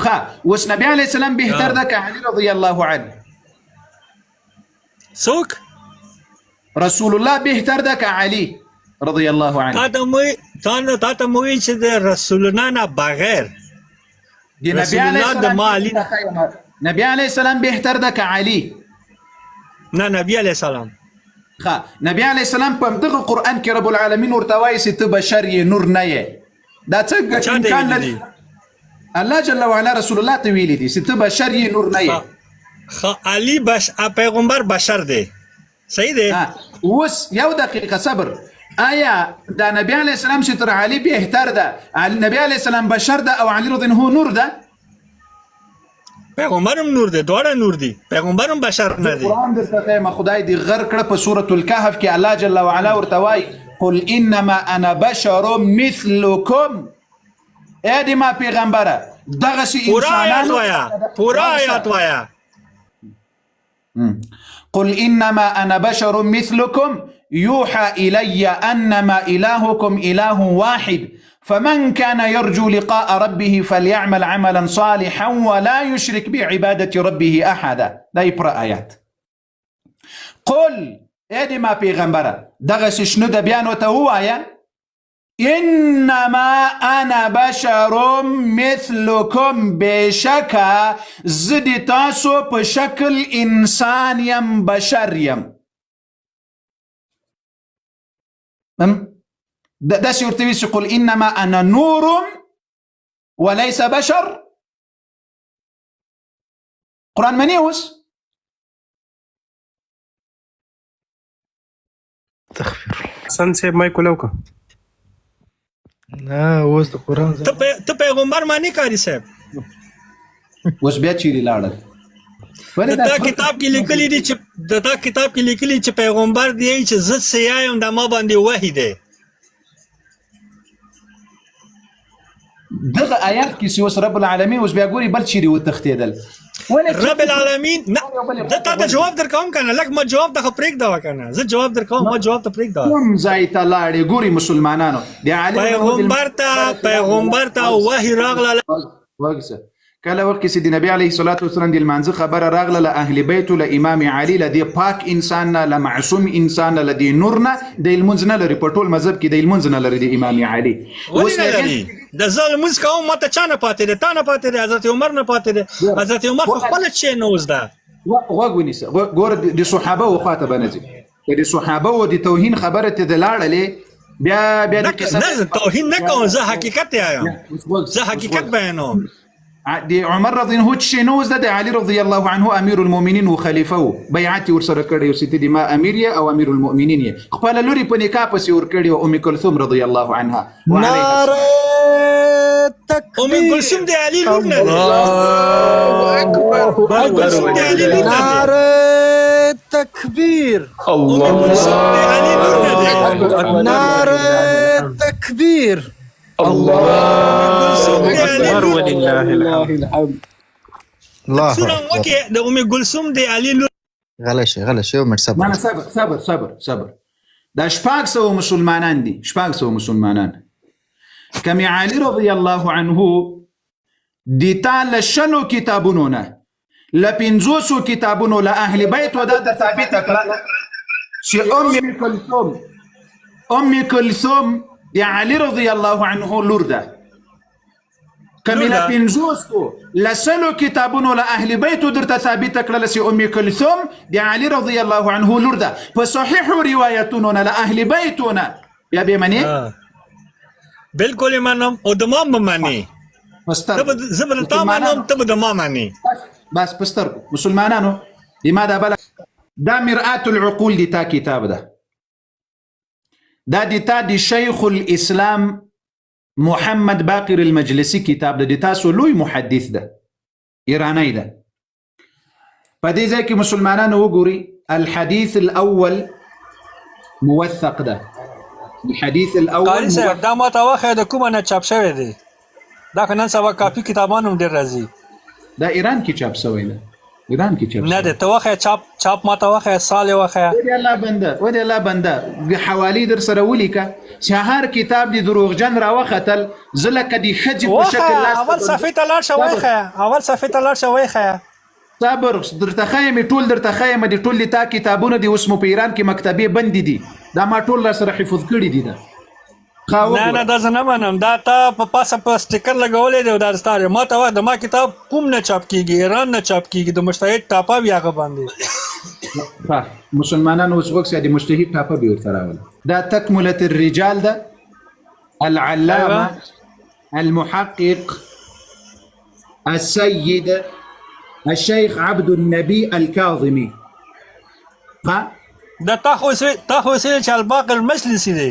اوس نبي علیه السلام بهتر ده که علي رضی الله عنه څوک رسول الله بهتر ده که علي رضی الله عنه تا ته موی چې د رسولنا نه بغیر نبی علیه السلام بهتر ده که علي نه نبی علیه السلام نبی علیه السلام په دغه قرآن کې رب العالمین ورته وایي چې ته بشر یې نور نه یې دا څنګه امکان لري الله جل وعلا رسول الله ته ویلي دي چې ته بشر یې نور نه یې علي پیغمبر بشر دی صحیح دی. اوس یو دقیقه صبر آیا دا نبی علیه السلام چې تر علي بهتر ده نبی علیه السلام بشر ده او علي رضی الله عنه نور ده پیغمبرم نور دی دواړه نور دي پیغمبرم بشر نه دی. قرآن درته ښیم خدای دې غر کړه په سورة الکهف کې الله جل وعلا ورته وایي قل انما انا بشر مثلکم ای د ما پیغمبره دغسې انسانانو پورا آیات وایا قل انما انا بشر مثلكم يوحى الي انما الهكم اله واحد فمن كان يرجو لقاء ربه فليعمل عملا صالحا ولا يشرك بعبادة ربه احدا. دا يقرأ آيات قل ادي ما پیغمبره دغس شنو د بیان وته وایا انما انا بشر مثلكم بشکا زدی تاسو په شکل انسان یم بشر یم دا سيرتوي يقول انما انا نور وليس بشر قرآن منيوس حسن صاحب مایک ولوکه نه اوس د قرآن ته پیغمبر معنی کاری صاحب اوس بیا چیرې لاړل دا کتاب کې لیکلي دي چې دا کتاب کې لیکلي چې پیغمبر دی چې زه سیایم د ما باندې وحی دی دغه آیات کې چې اوس رب العالمین اوس بیا ګوري بل چیرې وتښتېدل رب العالمین دا ته جواب درکوم کنه لکه ما جواب ته پرېږده کنه زه جواب درکوم ما جواب ته پرېږده کوم ځای ته لاړې ګوري مسلمانانو پیغمبر ته وحی راغله وګسه کله وخت چې د نبی علیه الصلاة والسلام د لمانځه خبره راغله له اهل بیتو له امام علي له دې پاک انسان نه له معصوم انسان نه له دې نور نه د لمونځ نه لري په ټول مذهب کې د لمونځ نه لري د امام علي ولې نه لري د زه لمونځ کوم ماته چا نه پاتې دی تا نه پاتې دی حضرت عمر نه پاتې دی حضرت عمر خو خپله چې نه وزده غوږ ونیسه ګوره د صحابه و خواته به نه ځي د صحابه و د توهین خبره ته د لاړلې بیا د نه توهین نه کوم زه حقیقت وایم زه حقیقت بیانوم دي عمر رضي الله عنه شنوز ده علي رضي الله عنه امير المؤمنين وخليفه بيعتي ورسره کړي او ستدي ما امير او امير المؤمنين خپل لوري په نکاح پسې ور کړي او ام كلثوم رضي الله عنها ناره تکبیر ام كلثوم دي علي لور نه ناره تکبیر ناره تکبیر الله اکبر ولله الحمد الله سلام وکي د ام كلثوم دي علي لور غلشه عمر صبر ما صبر دا شپږ سوه مسلمانان دي کمی علي رضی الله عنه دي تعالی شنو کتابونو نه ل 500 کتابونو له اهل بیت و دا ثابت کړه چې ام کلثوم د علي رضی الله عنه لور ده کمیله پنځوستو لسلو کتابونو له اهل بیتو درته ثابته کړله چې ام کلثوم د علي رضی الله عنه لور ده په صحیحو روایتونو نه له اهل بیتو نه بیا به منې بالکل منم او د ما مني زه به تا منم ته به د ما مني بس پستر مسلمانانو لماذا بلغ دا مرآة العقول دي تا کتاب ده دا دي تا دي شيخ الإسلام محمد باقر المجلسي كتاب ده دي تاسو لوی محدث ده إيراني ده فدي زي مسلمانان وقوري الحديث الأول موثق ده الحديث الأول قاری صاحب دا ما ته واخه د کومه نه چاپ شوی دی دا که نن سبا کافي کتابانو ډېر راځي دا ایران کې چاپ شوی ده ایران کې چاپ نه ده ته واخه چاپ ما ته واخه سال واخه ودي الله بنده حوالي در سره ولیکه چې هر کتاب دی دروغجن راوختل زلکه دی خجی په شکل لاس اول صفحه ته لاړ شوی خه اول صفحه ته لاړ شوی خه صبر درته خایم ټول درته خایم دي ټول تا کتابونه دي اوس مو په ایران کې مکتبه بند دي دا ما ټول سره حفظ کړی دي دا نه دا زه نه منم دا تا په پاسه په سټیکر لګولې دی دا ستاره ما ته د ما کتاب کوم نه چاپ کیږي ایران نه چاپ کیږي د مجتهد ټاپا بیا غ باندې مسلمانانو اوس وګورئ د مجتهد ټاپا به ورته راول دا تکمله الرجال ده العلامه المحقق السيد الشيخ عبد النبي الكاظمي دا تا خو چې الباقر المجلسي دی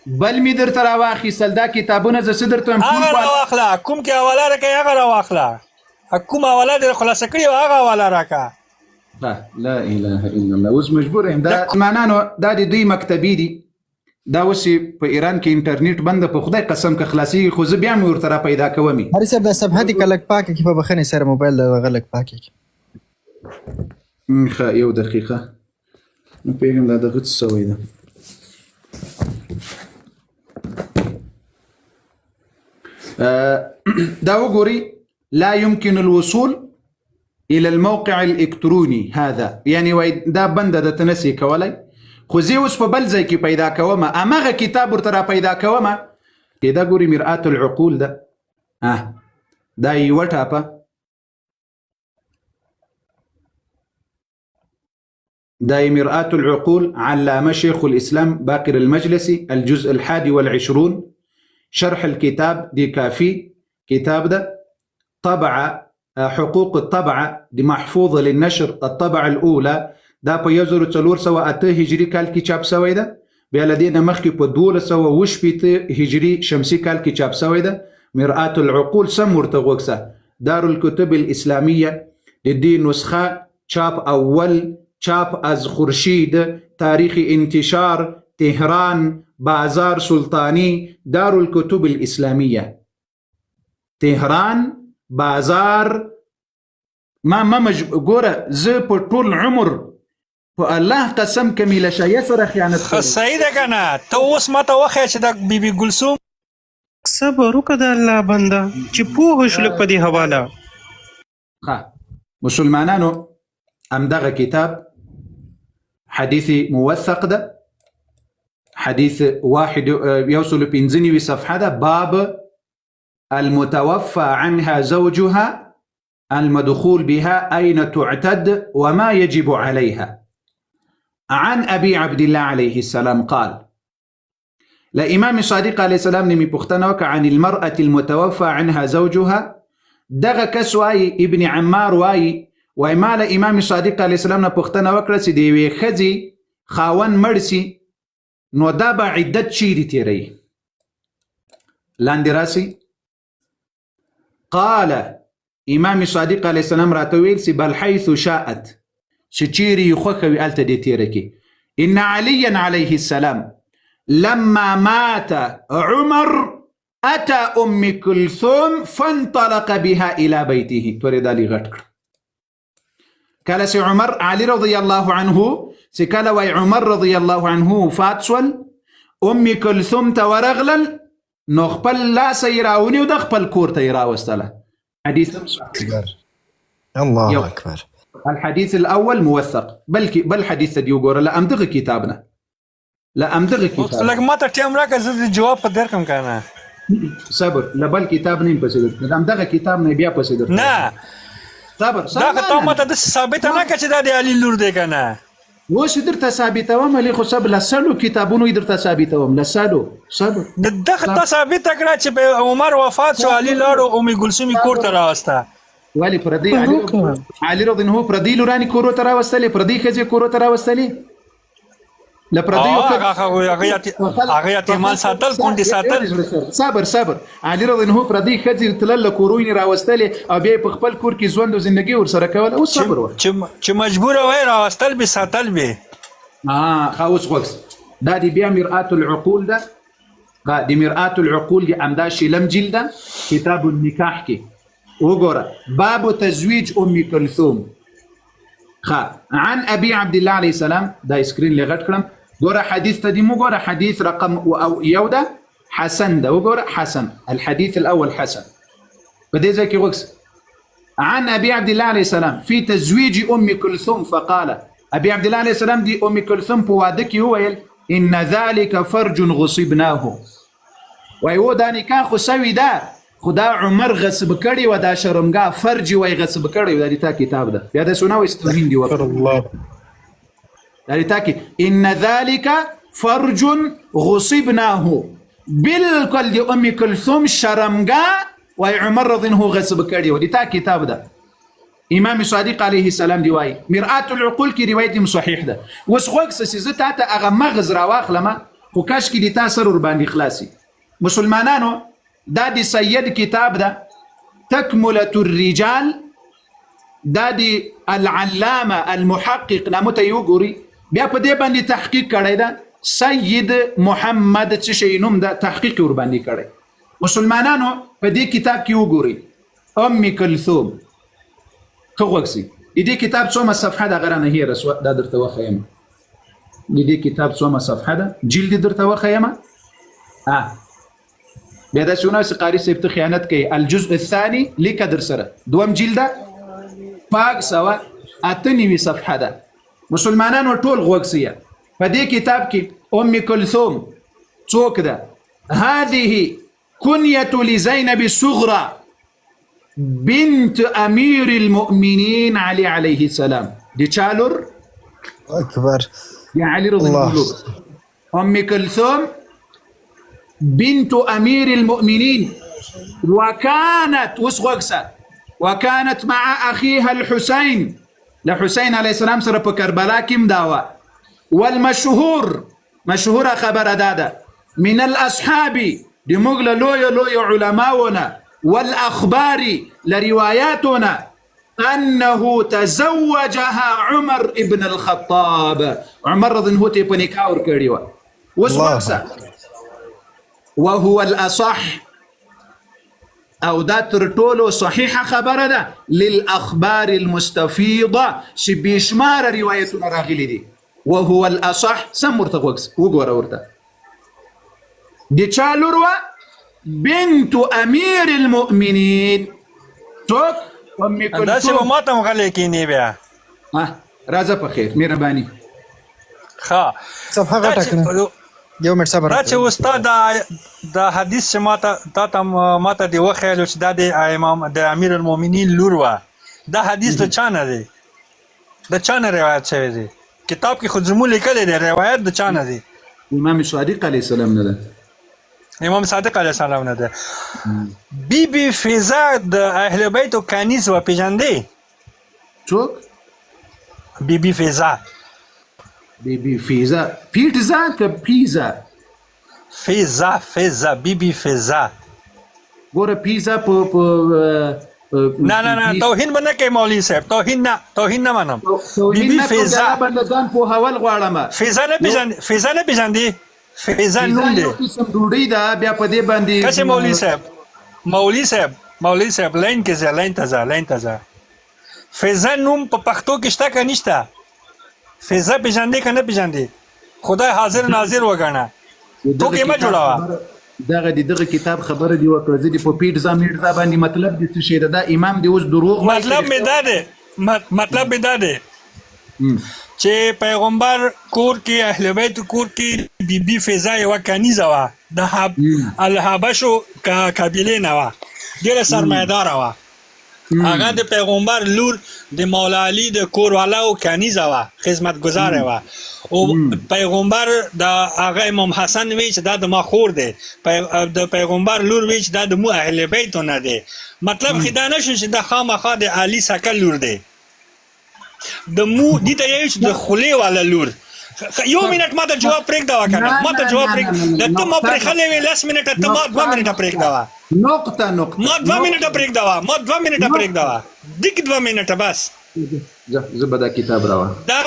بل می در تر واخیستل دا کتابونه ز صدر ته هغه واخلا کوم کې حواله راکې هغه واخلا کوم حواله در خلاص کړی هغه حواله راکا لا اله الا الله اوس مجبور یم دا معنانو دا د دوی مکتبی دي دا اوس په ایران کې انټرنیټ بند په خدای قسم که خلاصي خو زه بیا مې ورته پیدا کوم هر څه د صفحه دي کلک پاکه کې په بخنه سره موبایل غلک پاکه کې یو دقیقه نو پیغام دا دغه څه وای دا دا وګوري لا يمكن الوصول الى الموقع الالكتروني هذا يعني دا بند د تنسي کولای خو زه اوس په بل ځای کې پیدا کوم امغه کتاب ورته پیدا کوم کې دا ګوري مرآة العقول ده دا یو ټاپه دا مرآة العقول علامة شيخ الإسلام باقر المجلسي الجزء 21 شرح الكتاب دي كافي كتاب ده طبعة حقوق الطبعة دي محفوظة للنشر الطبعة الأولى دا په 1408 هجري کال کې چاپ شوی ده بیا لدينا مخکې په 1208 هجري شمسي کال کې چاپ شوی ده مرآة العقول سم ورته وګسه دار الكتب الإسلامية دي نسخة چاپ اول چاپ از خورشید تاریخ انتشار تهران بازار سلطانی دار الكتب الإسلامية تهران بازار ما ګوره زه په ټول عمر په الله قسم کمیله شایه سره خیانت کړم صحیح ده کنه ته اوس ماته وخی چې د بیبي ګلسوم صبر وکړه د الله بنده چې پوه شول په دې حواله مسلمانانو همدغه کتاب حديث موثق ده حديث واحد يوصل بينزني صفحة ده باب المتوفى عنها زوجها المدخول بها أين تعتد وما يجب عليها عن أبي عبد الله عليه السلام قال لإمام صادق عليه السلام نمي بختنوك عن المرأة المتوفى عنها زوجها دغ كسواي ابن عمار واي وای مال امام صادق علیه السلام نه پوښتنه وکړه چې دی وی خزي خاون مرسي نو دا به عدت چیرې تیری لاندې راسي قال امام صادق علیه السلام راته ویل چې بل حيث شاءت چې چیرې خوښوي الته دې تیره کې ان عليا عليه السلام لما مات عمر اتى ام كلثوم فانطلق بها الى بيته تورې دالي غټ کله چې عمر علي رضی الله عنه چې کله وای عمر رضی الله عنه وفات سول ام کلثوم ته ورغلل نو خپل لاس یې راونی او د خپل کور ته یې راوستله حدیث الله اکبر الحديث الاول موثق بل حديث دی وګوره لا امدغه کتابنا لکه ما ته ټیم راکړه زه د جواب په درکم کنه صبر لبل کتاب نه پسې درته امدغه کتاب نه بیا پسې درته نه صبر دا ته ما ته د ثابت نه کړه چې دا د علي لور دی کنه وش درته ثابتوم علي خو سب لسلو کتابونو درته ثابتوم لسلو صبر دغه ته ثابت کړه چې عمر وفات شو علي لاړو ام کلثوم کور ته راوسته ولی پردی علي رضی الله پردی لورانی کور ته راوستلې پردی خځه کور ته راوستلې لپردی هغه یتیمان ساتل کونډي ساتل صبر علي رضی الله پردی خځه تلل کوروینه راوستلې او بیا په خپل کور کې ژوند او ژوندۍ ور سره کول او صبر چې مجبور وای راوستل به ساتل به خاوس وکس دا دی بیا مرآت العقول ده دی مرآت العقول دی امدا شلم جلده کتاب النکاح کې وګوره باب تزویج ام کلثوم عن ابي عبد الله عليه السلام دا سکرین لغت کړم ګوره حدیث ته دی مو ګوره حدیث رقم او یوده حسن ده وګوره حسن الحديث الاول حسن بدي ځکه وکس عن ابي عبد الله عليه السلام في تزويج ام كلثوم فقال ابي عبد الله عليه السلام دي ام كلثوم په واده کې وویل ان ذلك فرج غصبناه وایو دا نکاح خو سوي ده خدا عمر غصب کړي و دا شرمګه فرج وای غصب کړي دا تا کتاب ده بیا د سناو استوهین دی وکړه الله دا تا کې ان ذلك فرج غصبناه بالکل دی ام کلثوم شرمګه وای عمر رضی الله غصب کړي و دا کتاب ده امام صادق علیه السلام دی وای مرآت العقول کی روایت صحیح ده وس خوښ سې ته هغه مغز را واخلمه خو کاش کې د تاثر ور باندې خلاصي مسلمانانو دا دی سید کتاب ده تکملة الرجال دا دی العلامه المحقق نامته یو ګوري بیا په دې باندې تحقیق کړی ده سید محمد څه شي نوم ده تحقیق ور باندې کړی مسلمانانو په دې کتاب کې وګوري ام کلثوم کوغسي دې کتاب څومره صفحه ده غره نه هي رسو دا درته وخیم دې کتاب څومره صفحه ده جلد درته وخیم بیا دا شونه قاری صاحب ته خیانت کوي الجزء الثاني لیک در سره دوم جلده پاک سوا اتنی صفحه ده مسلمانانو ټول غوښیه په دې کتاب کې ام کلثوم څوک ده هذه كنية لزينب الصغرى بنت امير المؤمنين علي عليه السلام دي چالور اكبر يا علي رضي الله عنه ام كلثوم بنت أمير المؤمنين وكانت مع أخيها الحسين لحسين عليه السلام سر بكربلاء كم داوا مشهور خبر دادا من الأصحاب دي مغل لويا علماؤنا والأخبار لرواياتنا أنه تزوجها عمر ابن الخطاب عمر رضي الله عنه بنكاور كريوا وهو الأصح او دا ترټولو صحيحه خبره ده للاخبار المستفيضه چې بشمار روایتونه راغلي دي وهو الاصح سم ورته وګوره ورته دي چالوروا بنت امير المؤمنين توك ام كلثوم دا چې ما ته مغلې کینی بیا راځه په خیر مهرباني ښه صفحه غټه کړه یو منټ صبر راځه استاد دا حدیث چې ماته دی وخیل چې دا د امام د امیر المؤمنین لور و دا حدیث د چانه دی د چانه روایت شوی دی کتاب کې خود زمو لیکل دی روایت د چانه دی امام صادق علیه السلام نه ده امام صادق علیه السلام نه ده بی بی فیضا د اهل بیت او کنیز و پیژندې څوک بی بی فیضا بيبي فيزا بيزا فيزا بيبي فيزا ګوره پیزا په نه توهین باندې کې مولوی صاحب توهین نه منم بيبي فيزا بندگان په حوال غواړم فيزا نه پیژندې فيزا نوم دی قسم ډوډۍ دا بیا په دې باندې کله مولوی صاحب لاین کې لاین تازه فيزا نوم په پښتو کې شته که نشته فیضا پیژندې که نه پیژندې خدای حاضر ناظر وګڼه تو کې ما جوړاوه دغه کتاب خبره دی وکړه زه دې په پیټزا باندې مطلب دې څه شی ده دا امام دې اوس دروغ مطلب مې دا دی مطلب دا دی چې پیغمبر کور کې اهل بیت کور کې بیبي فضا یوه کنیزه وه د الحبشو قبیلې نه وه ډېره سرمایه‌داره وه هغه د پیغمبر لور د مولا علی د کور والاو کنیزه وه خدمتګزاره وه او پیغمبر د هغه امام حسن وی چې دا د ما خور دی د پیغمبر لور وی چې دا د مو اهل بیتو نه دی مطلب خو دا نشو چې د خامخا د علي سکه لور دی د مو دې ته یې چې د خولې والا لور یو منټ ما ته جواب پرېږده وکنه ما ته جواب پرېږده ته ما پرېښلی وې 10 منټه ته ما 2 منټه پرېږده نقطه ما 2 منټه پرېږده ما 2 منټه پرېږده دګ 2 منټه بس زه به دا کتاب راوړم دا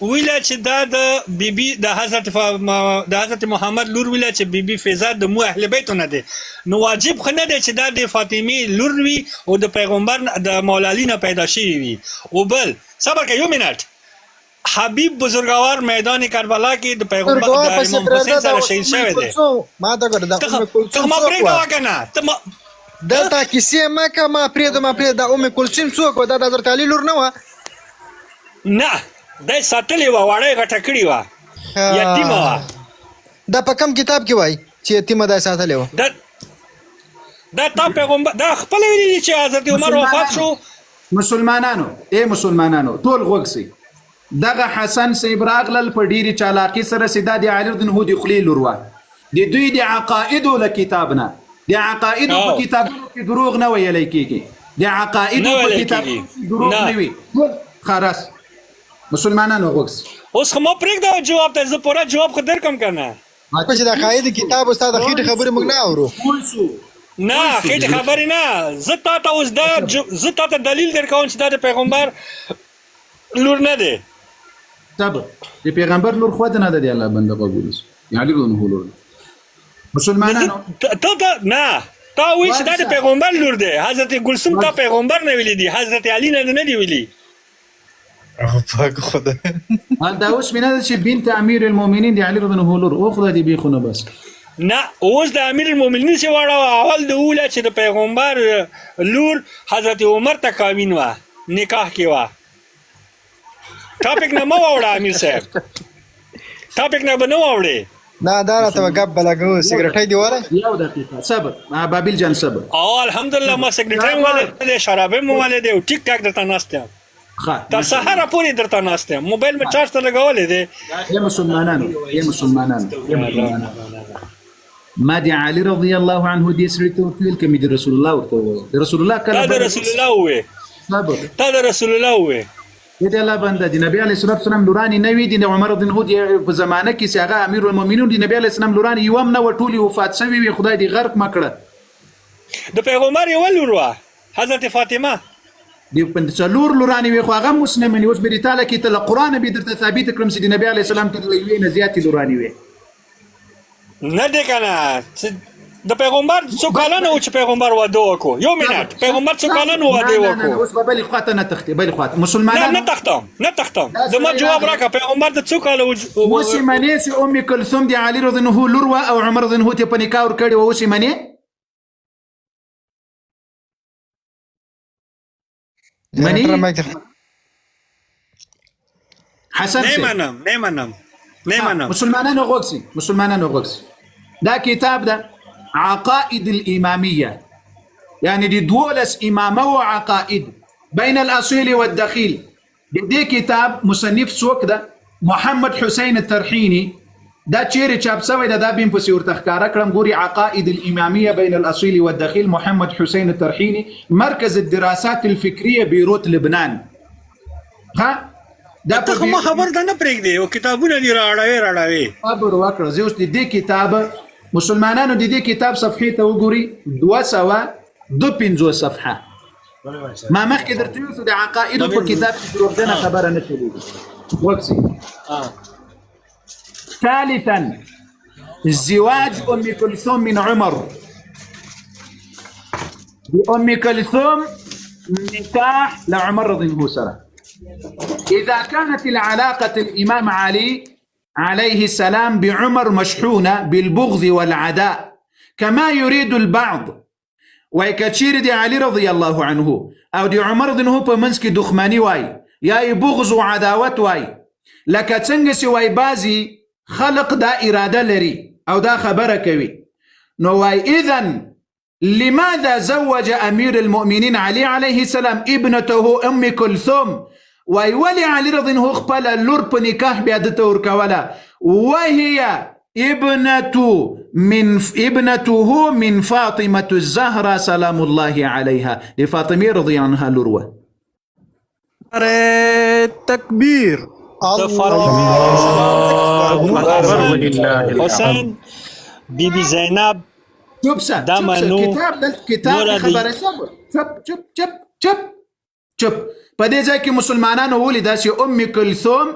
ویله چې دا د بیبي د حضرت محمد لور ویله چې بیبي فضا د مو اهل بیتو نه دی نو واجب خو نه دی چې دا د فاطمې لور وي او د پیغمبر د مولا علی نه پیدا شوي وي او بل صبر که یو منټ حبیب بزرگوار میدان کربلا کې د پیغمبر د امام حسین سره شهید شوی دی ما دا ګر دا ته ما پرېږده وکنه ته دلته کیسې ما که ما پرېږده دا ام کلثوم څوک وه دا د حضرت علي لور نه وه نه دا یې ساتلې وه واړه یې غټه کړې وه یتیمه وه دا په کم کتاب کې وایي چې یتیمه دا یې ساتلې وه دا تا پیغمبر دا خپله ویلي دي چې حضرت عمر وفات شو مسلمانانو ټول غوږ سئ دغه حسن صاحب راغلل په ډېرې چالاقي سره چې دا د علي رضی الله د خولې لور وه د دوی د عقایدو له کتاب نه د عقایدو په کتابونو کې دروغ نه ویلی کېږي د عقایدو په کتابونو کې دروغ نه وي خلاص مسلمانانو غوږ اوس خو ما پرېږده جواب ته زه پوره جواب خو درکم که نه چې د عقاید کتاب استاد د خېټې خبرې موږ نه اورو نه خېټې خبرې نه زه تا ته اوس زه تا ته دلیل درکوم چې دا د پیغمبر لور نه دی د پیغمبر لور خود نه ده دی الله بنده قبول شي علي رضی الله لور مسلمانانو ته نه تا وایي چې دا د پیغمبر لور دی حضرت کلثوم تا پیغمبر نه ویلي دي حضرت علي نه دی ویلي پاک خدا دا اوس مینه ده چې بنت امیر المؤمنین دی علي رضی الله لور او خدای دې بيخونه بس نه اوس د امیر المؤمنین چې واړه اول د اوله چې د پیغمبر لور حضرت عمر ته کامین وه نکاح کې وه ټاپک نه مه واوړه امیر صاحب ټاپک نه به نه واوړې نه دا راته به ګپ به لګو سګرټۍ دې وره یو دقیقه صبر بابیل جان صبر او الحمدلله ما سګرټۍ هم والې دی شرابۍ هم والې دی او ټیک ټاک درته ناست یم تر سهاره پورې درته ناست یم موبایل مې چارج ته لګولی دی یا مسلمانانو ما د علي رضی الله عنه دې سړي ته ورته ویل که مې د رسول الله ورته وویل د رسول الله کله تا د رسول الله ووې تا د رسول الله ووې د الله بنده د نبی علیه الصلاة والسلام لورانې نه وي د عمر رضی الله په زمانه کې چې هغه امیر المؤمنین د نبی علیه السلام لورانې یو هم نه وه ټولې وفات شوې وي خدای دې غرق مه کړه د پیغمبر یوه لور وه حضرت فاطمه د څلور لورانې وي خو هغه هم اوس نه مني اوس به دې تاله کې ته له قرآنه به درته ثابته کړم چې د نبی علیه السلام تر له یوې نه زیاتې لورانې وي نه دی که نه د پیغمبر څو کلونه و چې پیغمبر واده وکړو یو منټ پیغمبر څو کلونه واده وکړو اوس به بلې خواته نه تښتې بلې خواته مسلمانان نه تښتم د ما جواب راکړه پیغمبر د څو کاله اوس یې منې چې ام کلثوم د علي رضی الله لور وه او عمر رضی الله ته په نکاح ورکړې وه اوس یې منې حسن نه منم مسلمانانو غوږ سي دا کتاب ده عقائد الإمامية يعني دي دولس إمامة وعقائد بين الأصيل والدخيل دي كتاب مصنف سوق ده محمد حسين الترحيني دا چیرې چاپ سوی ده دا بیم پسې ورته ښکاره کړم ګوري عقائد الإمامية بين الأصيل والدخيل محمد حسين الترحيني مركز الدراسات الفكرية بيروت لبنان ها دا ته خو ما خبر ده نه پرېږدې او کتابونه دي راړوې خبر وکړه زه اوس د دې کتاب مسلمانانو د دې کتاب صفحې ته وګوري 252 صفحه ما مخکې درته ویل د عقایدو په کتاب کې دروغجنه خبره نه چلېږي وکسي ثالثا زواج ام كلثوم من عمر بأم كلثوم نكاح لعمر رضي الله عنه إذا كانت العلاقة الإمام علي عليه السلام بعمر مشحونة بالبغض والعداء كما يريد البعض وای کچیر دی علی رضی الله عنه او دی عمر رضی الله په منځ کې دښمني وای یا بغض او عداوت وای لکه څنګه چې وای بازي خلق دا اراده لري او دا خبره کوي نو وای اذن لماذا زوج امير المؤمنين علي عليه السلام ابنته ام كلثوم وای ولی علی رضی الله خپل لور په نکاح بیا د تور کوله وهي ابنته من فاطمة الزهراء سلام الله عليها لفاطمة رضي عنها لروة تکبیر حسین بی بی زینب شوف دا منو كتاب خبر شوف په دې ځای کې مسلمانانو ولې داسې ام کلثوم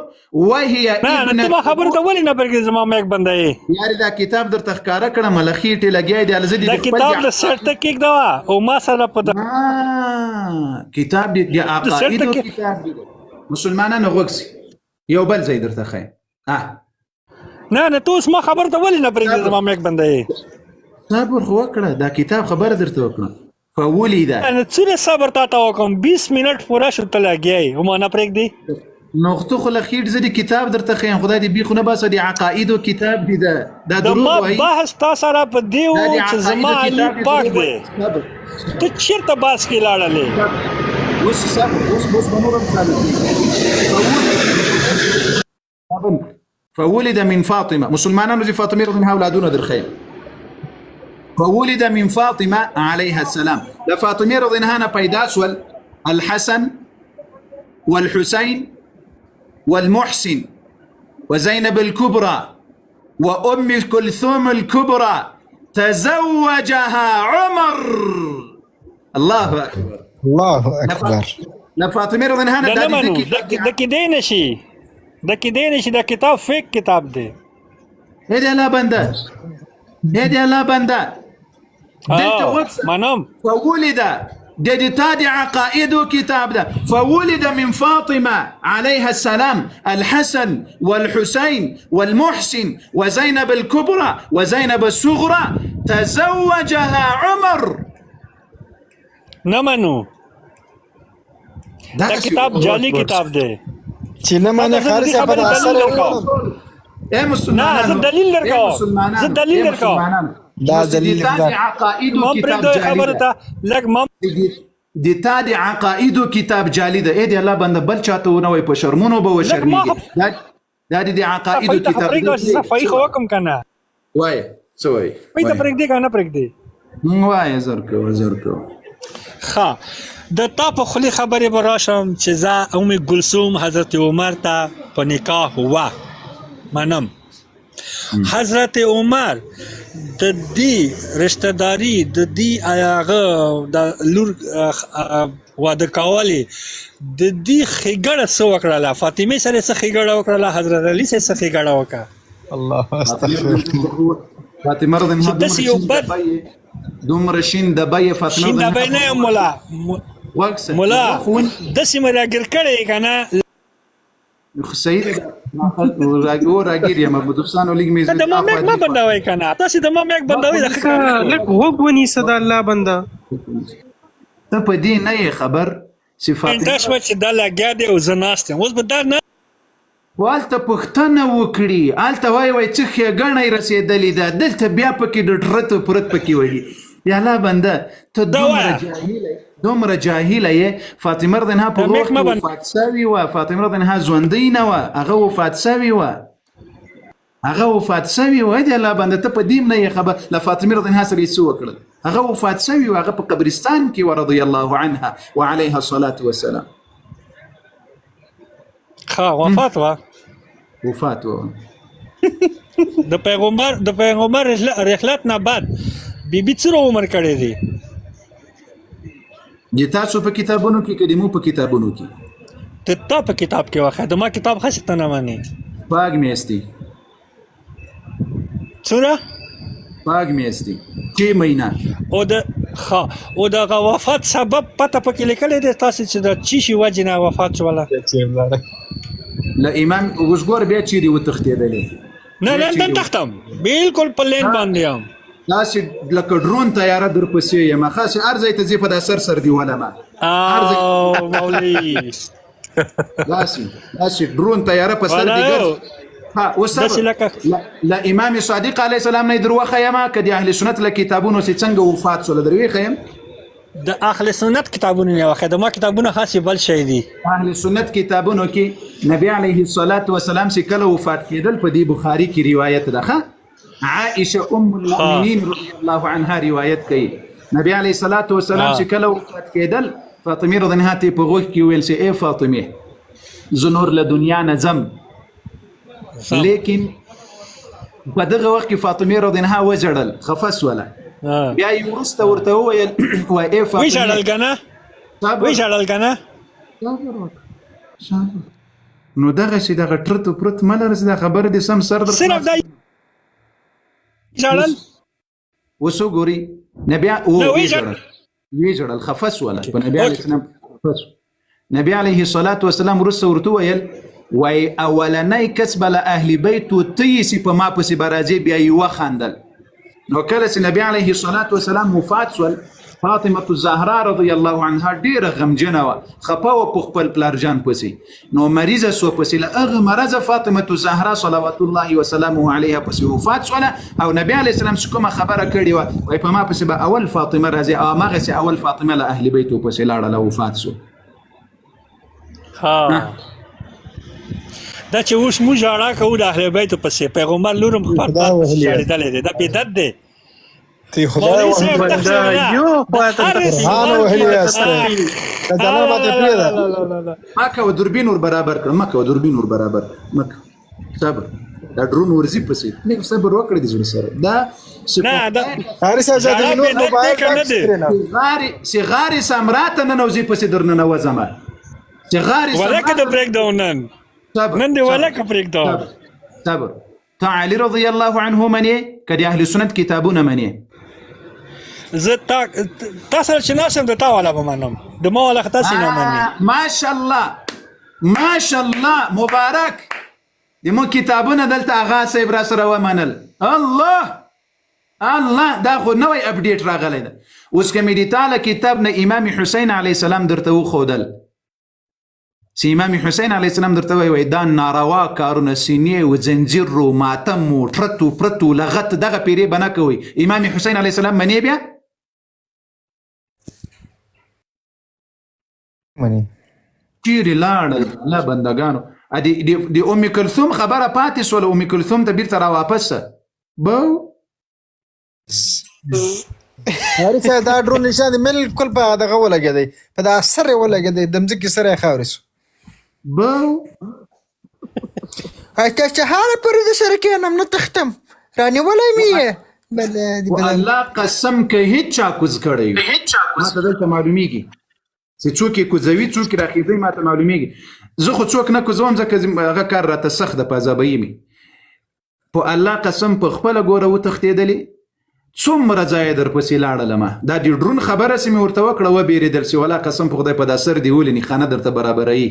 وهي نه ته خبر ته ولې نه برګې زما مې بنده یاري دا کتاب در تخکاره کړه ملخیټه لګیا دی الزدي دا کتاب د سرټ کې دا او ما سره په کتاب دی عقاید کتاب دی مسلمانانو وګسي یو بل ځای درته خای نه ته اوس ما خبر ته ولې نه برګې زما مې بنده صبر خو وکړه دا کتاب خبر درته وکړه فولي ده انا څونه صبر تا وکم 20 منټ پورا شو ته لګیای او ما نه پرېګ دی نقطه خو لخیر زدي کتاب درته خیم خدای دې بي خو نه باسه دي عقاید او کتاب دي دا دروغ وایي بحث تا سره په دیو چې زما علي پاک دی ته چیرته باس کې لاړلې وس صبر وس بنورم خالد فولد من فاطمه مسلمانانو دي فاطمه رضي الله عنها اولادونه درخيم فولد من فاطمة عليها السلام لفاطمة رضي الله عنها بيداسول الحسن والحسين والمحسن وزينب الكبرى وأم كلثوم الكبرى تزوجها عمر الله أكبر الله أكبر لفاطمة رضي الله عنها دا کې دا کتاب فیک کتاب دی هدي لا بنده هدي لا بنده منام فولد ديتادي عقائد كتاب ده فولد من فاطمة عليها السلام الحسن والحسين والمحسن وزينب الكبرى وزينب الصغرى تزوجها عمر نمنو دا كتاب جالي كتاب ده چینه معنی خارج پر اثر ايه مسلمان زه دلیل درکاو دا دلیل عقائد كتاب جالي لك ما دي تادي عقائد كتاب جالي ده ايه دي الله بند بل چاته ونه وي په شرمونو به شرميږي دا دي عقائد كتاب ده صفائی حکم کنه وای سوي پیته پرېګ دی کنه پرېګ دی وای زرکو ها د تا په خلی خبره براشم چې زه ام کلثوم حضرت عمر ته په نکاح هوا منم حضرت عمر د دې رشتہ داری د دې هغه د لور واده کولې د دې خګړه سو وکړه فاطمه سره څه خګړه وکړه حضرت علي سره څه خګړه وکړه الله استغفر فاطمه رضی الله عنها دومره شین د بای فاطمه شین د بای نه مولا د سیمه راګر کړي کنه سید راګر یم ابو دفسان ولګ میز د ما مګ ما بندوي کنه تاسو د ما مګ بندوي د لک وګونی صدا الله بندا ته په دې نه خبر صفات تاسو چې د لګیا دی او زناستم اوس به دا نه والته پښتنه وکړي آلته وای چې ښېګڼه رسیدلې ده دلته بیا پکې ډټرته پرت پکې وایي یا لا بنده ته دومره جاهله یې فاطمه رضی الله عنها په وخت وفات شوې وه فاطمه رضی الله عنها ژوندۍ نه وه هغه وفات شوې وه دی الله بنده ته په دې نه یې خبر له فاطمه رضی الله عنها سره یې څه وکړل هغه وفات شوې وه هغه په قبرستان کې وه رضی الله عنها وعليها الصلاة والسلام وفات وه د پیغمبر رحلت نه بعد بیبي څومره عمر کړی دی د تاسو په کتابونو کې کډیمو په کتابونو کې ته په کتاب کې واخه د ما کتاب خاصه ته نه مانی پاګ میستی څوره پاګ میستی چې مینا او د وفات سبب پته پکې لیکل دي تاسو چې د چی شي وجه نه وفات شوله لا امام وزګور بیا چیرې وتښتېدلې نه تختم بالکل پلین باندې هم داسې لکه ډرون تیاره در پسې یم خاص هر ځای ته ځې په دا سر دی ولمه او مولوي داسې ډرون تیاره په سر دی ها اوس له امام صادق علیه السلام نه دروخه یم که د اهل سنت له کتابونو چې څنګه وفات شول درویخه یم د اهل سنت کتابونه نه واخه د ما کتابونه خاصه بل شي دي اهل سنت کتابونو کې نبی علیه الصلاة والسلام چې کله وفات کېدل په دې بخاری کې روایت ده عائشه ام المؤمنین رضی الله عنها روایت کوي نبی علیه الصلاة والسلام چې کله وفات کېدل فاطمه رضی الله عنها ته په غوږ کې ویل چې ای فاطمه زنور له دنیا نه ځم لیکن په دغه وخت کې فاطمه رضی الله عنها وجړل خفس ولا بیا یې ورسته ورته وویل وای ای فاطمه ویژړل کنه نو دغه چې دغه ټرت پرت ملرس د خبره د سم سر در صرف دا جړل وسو ګوري نبی او ویژړل خفس ولا په نبی علیه السلام خفس نبی علیه الصلاة والسلام ورسته ورته ویل وای اولنۍ کسب له اهل بیت تیسی په ما پسې براځي بیا یې وخندل نو کله چې نبی علیه الصلاة والسلام وفات شول فاطمه الزهرا رضی الله عنها ډیره غمجنه وه خپه وه په خپل پلارجان پسې نو مریضه سوه پسې له هغه مرضه فاطمه الزهرا صلوات الله وسلامه علیها پسې وفات شوله او نبی علیه السلام چې کومه خبره کړې وه وایي په ما پسې به اول فاطمه راځي او هماغسې اول فاطمه له اهل بیتو پسې لاړله وفات شو دا چې اوس موږ اړه کوو د اهل بیت پسې پیغمبر لورم خبر شاړېدلې ده دا بدعت ده تی خدای بنده یو خواته سبحان وهلی استه کله ماته پیدا مکه و دوربین ور برابر کړ مکه و دوربین ور برابر مکه صبر دا ډرون ورزي پسې نه صبر وکړې د زړه سره دا نه دا حارث آزاد نور موبایل صغار سمرات نه نوځي پسې درنه وزما صغار ولکه د بریک داون نن دی ولکه بریک داون صبر تعالی رضی الله عنه منی کدی اهل سنت کتابونه منی زه تاسو چې ناسم د تا والا به منم د ما والا تاسو نه منئ ماشاءالله مبارک د مو کتابونه دلته اغا صاحب را سره ومنل الله دا خو نوې اپډیټ راغلی ده اوس کومې دی تعالی کتاب نه امام حسین علیه السلام درته وښودل چې امام حسین علیه السلام درته وایي دا ناروا کارونه سینې و زنجیر و ماتم و ټرت و پرت و لغت دغه پیرې به نه کوئ امام حسین علیه السلام منې بیا چیرې لاړل الله بندګانو د ام کلثوم خبره پاتې شوله ام کلثوم ته بیرته راواپس بو حارث دا ډرون نشان بالکل په دغه ولګېدی په دا سر یې ولګېدی د مځکې سر یې خاورې شو بو که هر پرې د سره کېنم نه تختم رانیولی مې یې الله قسم که هیڅ چا کوز کړی ما ته دلته معلومیږي چې څوک یې کوزوي څوک یې راخیزوي ما ته معلومیږي زه خو څوک نه کوزوم ځکه هغه کار راته سخت ده په عذابوي مې په الله قسم په خپله ګوره وتښتېدلې څومره ځایه در پسې لاړلمه دا د ډرون خبره سې مې ورته وکړه وبېرېدل چې والله قسم په خدای په دا سر دې ولې نښانه درته برابروي